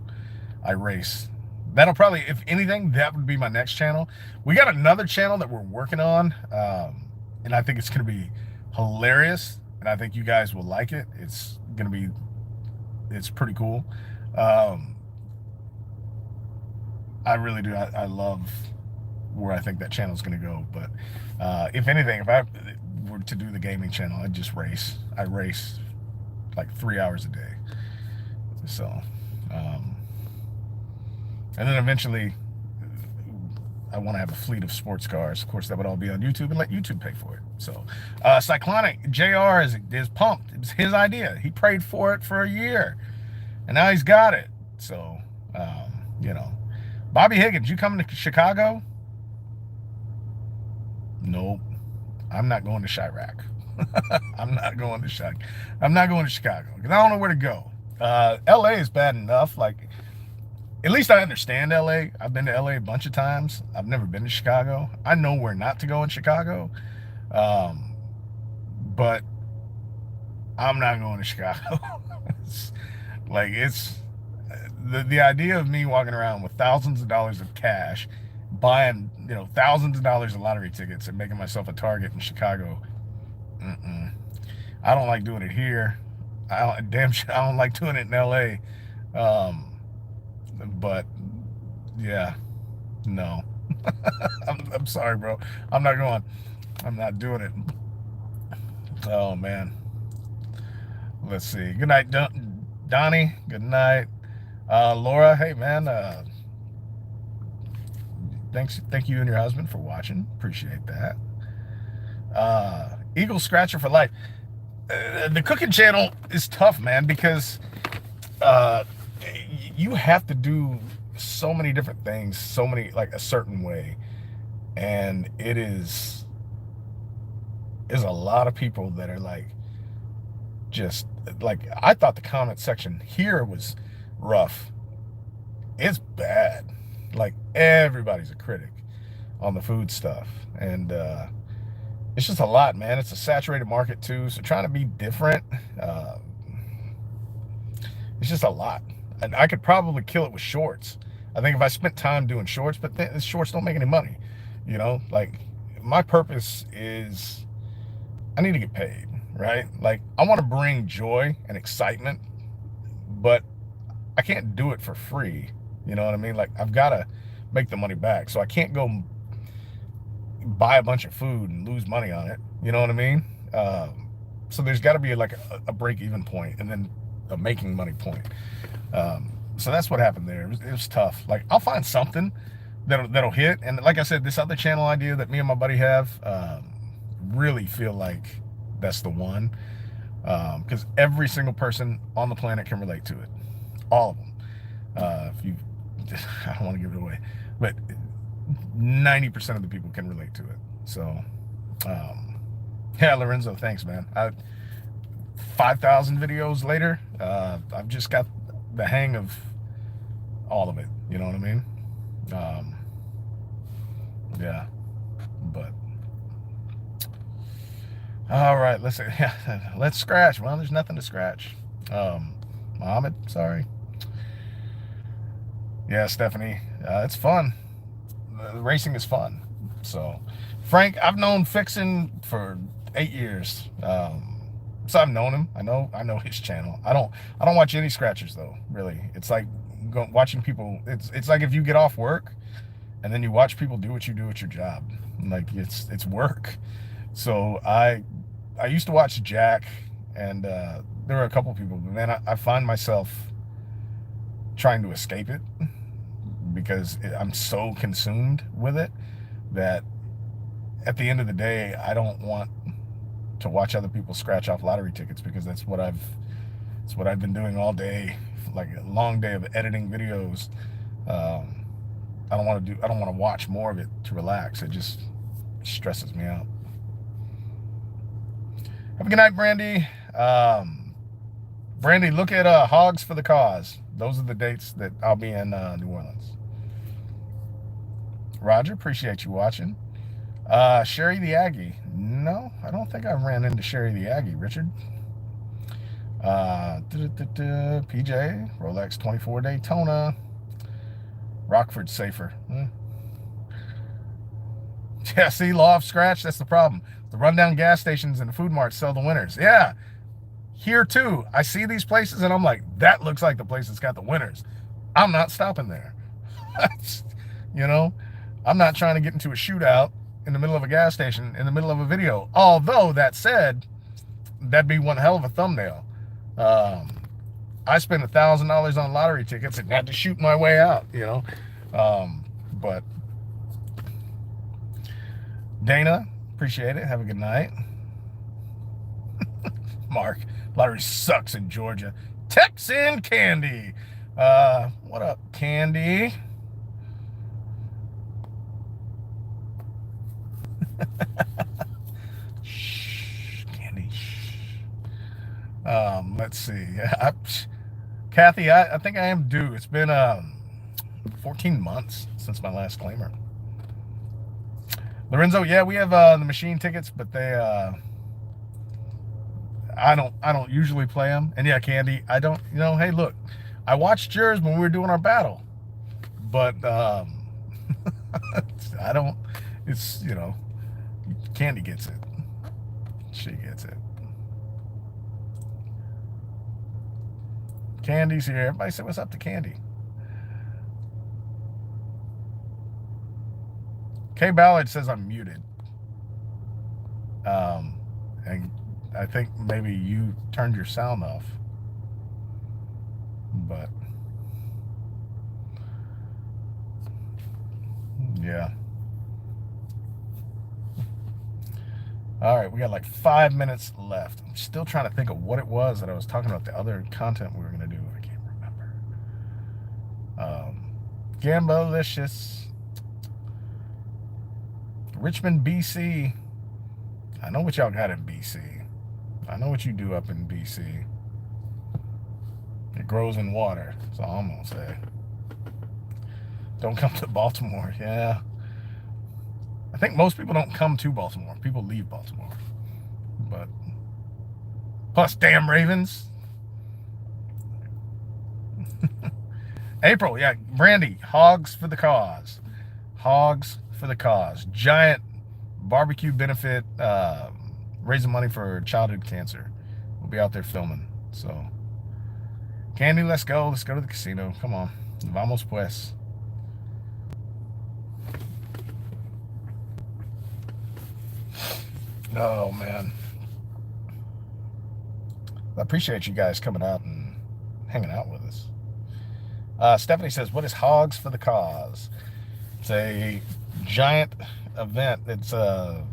I race. That'll probably, if anything, that would be my next channel. We got another channel that we're working on, and I think it's going to be hilarious, and I think you guys will like it. It's pretty cool. I really do. I love where I think that channel is going to go. But if anything, if I were to do the gaming channel, I'd just race. I race like 3 hours a day. So, and then eventually I want to have a fleet of sports cars. Of course, that would all be on YouTube and let YouTube pay for it. So, Cyclonic JR is pumped. It was his idea. He prayed for it for a year, and now he's got it. So, Bobby Higgins, you coming to Chicago? Nope. I'm not going to Chirac. I'm not going to Chicago. I'm not going to Chicago because I don't know where to go. LA is bad enough. Like, at least I understand LA. I've been to LA a bunch of times. I've never been to Chicago. I know where not to go in Chicago. Um, but I'm not going to Chicago. Like, it's the idea of me walking around with thousands of dollars of cash, buying thousands of dollars of lottery tickets, and making myself a target in Chicago. Mm-mm. I don't like doing it here. I don't like doing it in LA. Um, but yeah, no. I'm sorry, bro. I'm not going. I'm not doing it. Oh man. Let's see. Good night, Donnie. Good night, Laura. Hey man. Thank you and your husband for watching. Appreciate that. Eagle Scratcher for life. The cooking channel is tough, man, because uh, you have to do so many different things, so many like a certain way, and is a lot of people that are like just like I thought the comment section here was rough. It's bad. Like everybody's a critic on the food stuff, and it's just a lot, man. It's a saturated market too, so trying to be different, uh, it's just a lot. And I could probably kill it with shorts. I think if I spent time doing shorts, but shorts don't make any money. Like my purpose is I need to get paid, right? Like I want to bring joy and excitement, but I can't do it for free. You know what I mean? Like I've got to make the money back, so I can't go buy a bunch of food and lose money on it. You know what I mean? So there's got to be like a break even point and then a making money point. So that's what happened there. It was tough. Like I'll find something that'll hit, and like I said, this other channel idea that me and my buddy have, really feel like that's the one, because every single person on the planet can relate to it, all of them. If you, I don't want to give it away, but 90% of the people can relate to it. So, yeah, Lorenzo, thanks, man. 5,000 videos later, I've just got the hang of all of it. You know what I mean? Yeah, but all right, let's scratch. Well, there's nothing to scratch. Mohammed, sorry. Yeah, Stephanie, it's fun. The racing is fun. So, Frank, I've known Fixin for 8 years. So I've known him. I know his channel. I don't watch any scratchers though. Really, it's like watching people. It's like if you get off work and then you watch people do what you do at your job. Like it's work. So I used to watch Jack, and there were a couple people, but man, I find myself trying to escape it because I'm so consumed with it that at the end of the day, I don't want to watch other people scratch off lottery tickets because that's what I've been doing all day, like a long day of editing videos. I don't want to watch more of it to relax. It just stresses me out. Have a good night, Brandy. Brandy, look at Hogs for the Cause. Those are the dates that I'll be in New Orleans. Roger, appreciate you watching. Sherry the Aggie. No, I don't think I ran into Sherry the Aggie, Richard. PJ, Rolex 24 Daytona. Rockford safer. Yeah, see, law of scratch, that's the problem. The rundown gas stations and the food marts sell the winners. Yeah, here too. I see these places and I'm like, that looks like the place that's got the winners. I'm not stopping there. You know, I'm not trying to get into a shootout in the middle of a gas station in the middle of a video. Although that said, that'd be one hell of a thumbnail. I spent $1,000 on lottery tickets and had to shoot my way out, you know. But Dana, appreciate it. Have a good night. Mark, lottery sucks in Georgia. Texan Candy. What up, Candy? Shh, Candy. Shh. Let's see. Kathy, I think I am due. It's been 14 months since my last claimer. Lorenzo, yeah, we have the machine tickets, but they I don't usually play them. And yeah, Candy, I don't. Hey, look, I watched yours when we were doing our battle, but I don't. It's Candy gets it. She gets it. Candy's here. Everybody say what's up to Candy. K Ballard says I'm muted. And I think maybe you turned your sound off. But yeah. All right, we got like 5 minutes left. I'm still trying to think of what it was that I was talking about, the other content we were going to do. I can't remember. Gambolicious. Richmond, BC. I know what y'all got in BC. I know what you do up in BC. It grows in water, so I'm going to say. Don't come to Baltimore. Yeah. I think most people don't come to Baltimore. People leave Baltimore. But plus, damn Ravens. April, yeah. Brandy, hogs for the cause. Hogs for the cause. Giant barbecue benefit, raising money for childhood cancer. We'll be out there filming. So, Candy, let's go. Let's go to the casino. Come on. Vamos pues. Oh, man. I appreciate you guys coming out and hanging out with us. Stephanie says, what is Hogs for the Cause? It's a giant event. It's a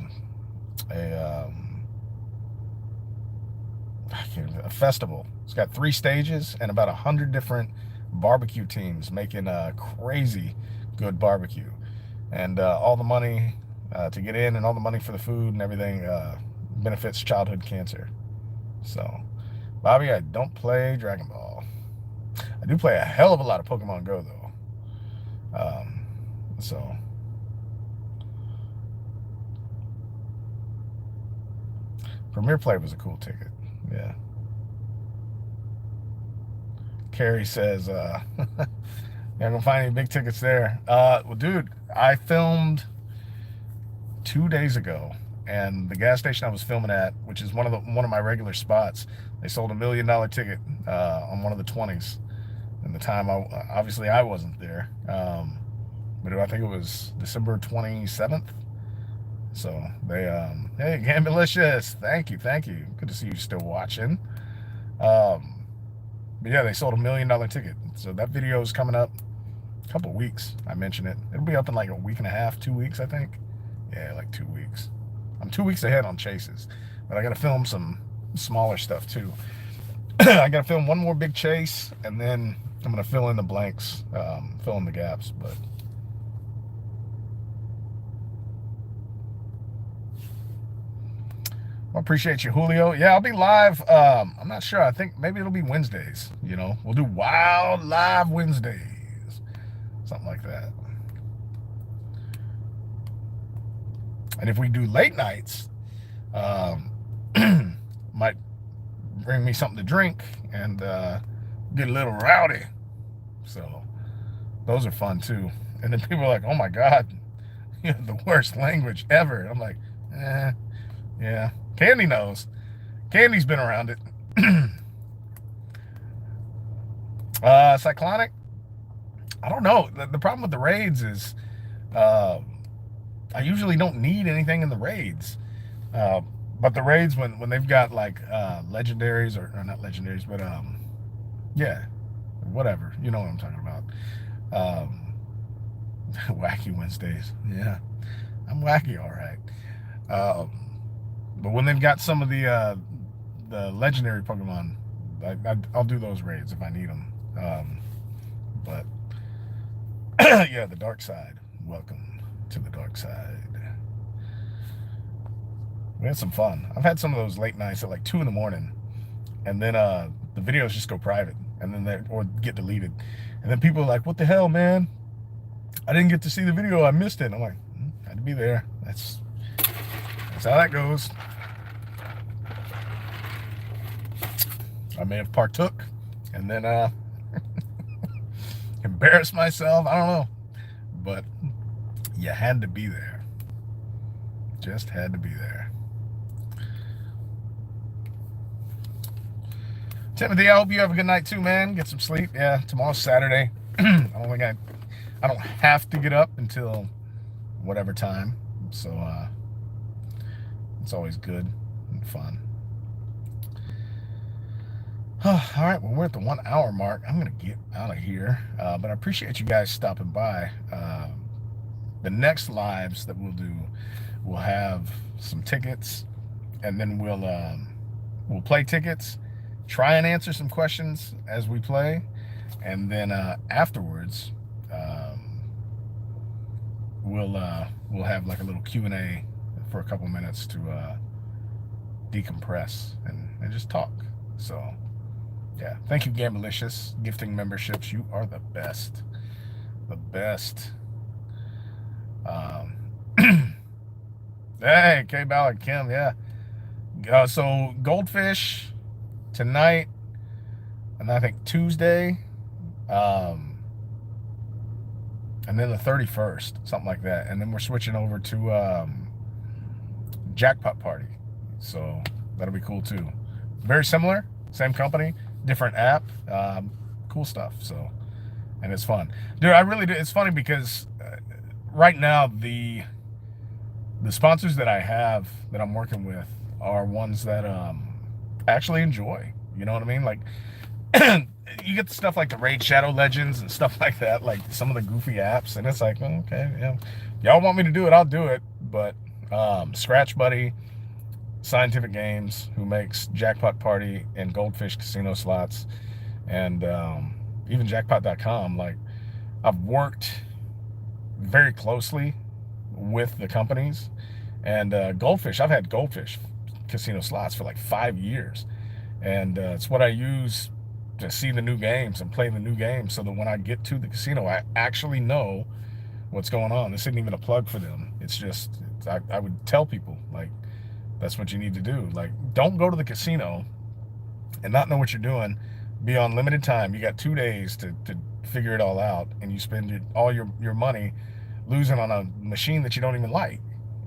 festival. It's got 3 stages and about 100 different barbecue teams making a crazy good barbecue. And all the money to get in and all the money for the food and everything benefits childhood cancer. So, Bobby, I don't play Dragon Ball. I do play a hell of a lot of Pokemon Go, though. So, Premier Play was a cool ticket. Yeah. Carrie says, yeah, I'm gonna find any big tickets there. Well, dude, I filmed 2 days ago, and the gas station I was filming at, which is one of my regular spots, they sold $1 million ticket on one of the 20s. And the time obviously I wasn't there, but I think it was December 27th. So they hey, Gambilicious, thank you, good to see you still watching. But yeah, they sold $1 million ticket. So that video is coming up a couple weeks. I mentioned it. It'll be up in like a week and a half, 2 weeks, I think. Yeah, like 2 weeks. I'm 2 weeks ahead on chases, but I got to film some smaller stuff too. I got to film one more big chase, and then I'm going to fill in the blanks, fill in the gaps. But I appreciate you, Julio. Yeah, I'll be live. I'm not sure. I think maybe it'll be Wednesdays. We'll do Wild Live Wednesdays, something like that. And if we do late nights, might bring me something to drink and get a little rowdy. So those are fun too. And then people are like, "Oh my God, you have the worst language ever." I'm like, yeah. Candy knows. Candy's been around it. Cyclonic. I don't know. The problem with the raids is I usually don't need anything in the raids. But the raids, when they've got like legendaries or not legendaries, but yeah, whatever. You know what I'm talking about. Wacky Wednesdays. Yeah, I'm wacky, all right. But when they've got some of the legendary Pokemon, I'll do those raids if I need them. But yeah, the dark side. Welcome to the dark side. We had some fun. I've had some of those late nights at like 2 in the morning, and then the videos just go private, and then or get deleted, and then people are like, "What the hell, man? I didn't get to see the video. I missed it." And I'm like, "Had to be there. That's how that goes." I may have partook, and then embarrassed myself. I don't know, but you had to be there. Just had to be there. Timothy, I hope you have a good night too, man. Get some sleep. Yeah, tomorrow's Saturday. I don't have to get up until whatever time, so it's always good and fun. All right, well, we're at the 1 hour mark. I'm gonna get out of here, but I appreciate you guys stopping by. The next lives that we'll do, we'll have some tickets, and then we'll play tickets, try and answer some questions as we play, and then afterwards we'll have like a little Q&A for a couple minutes to decompress and just talk. So yeah, thank you, Gamalicious, gifting memberships. You are the best. The best. Hey, K Ballard, Kim, yeah. So Goldfish tonight, and I think Tuesday, and then the 31st, something like that. And then we're switching over to Jackpot Party. So that'll be cool too. Very similar, same company, different app, cool stuff. So, and it's fun, dude. I really do. It's funny because right now the sponsors that I have that I'm working with are ones that actually enjoy. You know what I mean? Like you get the stuff like the Raid Shadow Legends and stuff like that, like some of the goofy apps, and it's like, oh, okay, yeah, y'all want me to do it, I'll do it. But Scratch Buddy, Scientific Games, who makes Jackpot Party and Goldfish Casino slots, and even Jackpot.com, like I've worked very closely with the companies. And Goldfish, I've had Goldfish Casino slots for like 5 years, and it's what I use to see the new games and play the new games, so that when I get to the casino, I actually know what's going on. This isn't even a plug for them. It's just I would tell people, like, that's what you need to do. Like, don't go to the casino and not know what you're doing. Be on limited time. You got 2 days to figure it all out, and you spend all your money losing on a machine that you don't even like.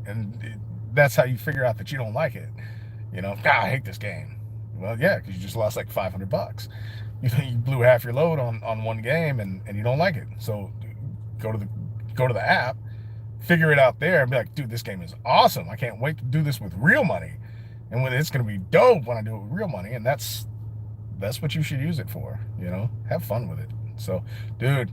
And that's how you figure out that you don't like it. You know, I hate this game. Well, yeah, because you just lost like $500. You blew half your load on one game, and you don't like it. So go to the app, figure it out there, and be like, dude, this game is awesome. I can't wait to do this with real money, and it's gonna be dope when I do it with real money. And that's what you should use it for. You know, have fun with it. So, dude,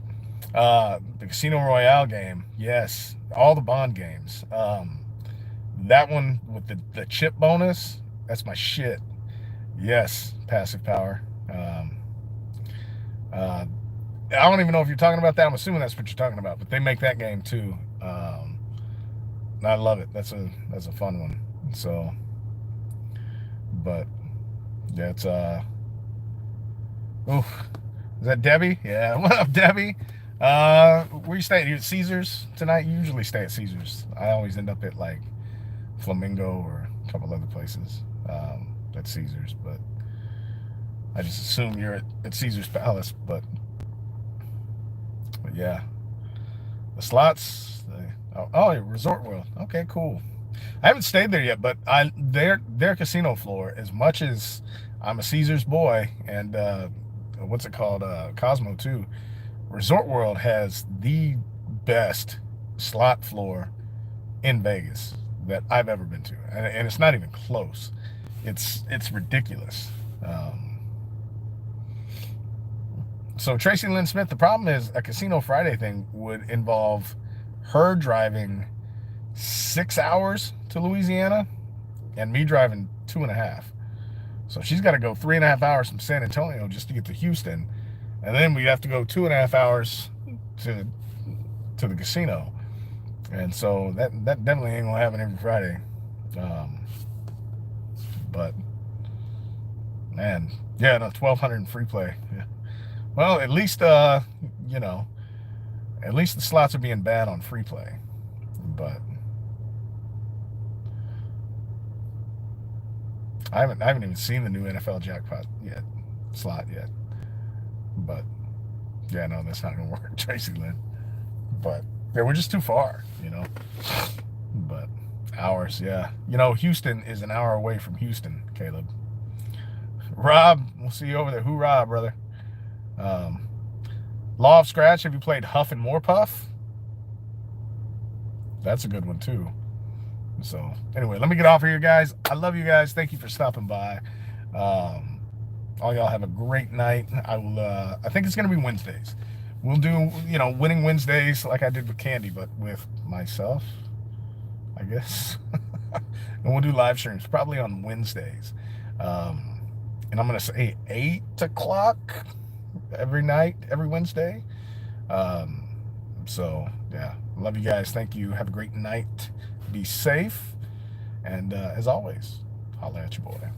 the Casino Royale game, yes, all the Bond games. That one with the chip bonus, that's my shit. Yes, Passive Power. I don't even know if you're talking about that. I'm assuming that's what you're talking about, but they make that game too. I love it. That's a fun one. So, but yeah, it's oof. Is that Debbie? Yeah. What up, Debbie? Where you staying? You at Caesars tonight? You usually stay at Caesars. I always end up at like Flamingo or a couple other places at Caesars, but I just assume you're at Caesar's Palace. But yeah, the slots. Resort World. Okay, cool. I haven't stayed there yet, but their casino floor, as much as I'm a Caesars boy, and what's it called, Cosmo too, Resort World has the best slot floor in Vegas that I've ever been to, and it's not even close. It's ridiculous. So Tracy Lynn Smith, the problem is a Casino Friday thing would involve her driving 6 hours to Louisiana and me driving 2.5. So she's got to go 3.5 hours from San Antonio just to get to Houston, and then we have to go 2.5 hours to the casino. And so that definitely ain't gonna happen every Friday. But man, yeah, no, 1,200 in free play. Yeah. Well, at least you know, at least the slots are being bad on free play. But I haven't even seen the new NFL jackpot yet, slot yet. But yeah, no, that's not gonna work, Tracy Lynn. But yeah, we're just too far, you know. But hours, yeah. You know, Houston is an hour away from Houston, Caleb. Rob, we'll see you over there. Hoorah, brother. Um, Law of Scratch, have you played Huff and More Puff? That's a good one too. So anyway, let me get off here, guys. I love you guys. Thank you for stopping by. All y'all have a great night. I will. I think it's gonna be Wednesdays. We'll do, you know, winning Wednesdays like I did with Candy, but with myself, I guess. And we'll do live streams probably on Wednesdays. And I'm gonna say 8 o'clock every night, every Wednesday. So yeah, love you guys. Thank you. Have a great night. Be safe. And as always, holla at your boy.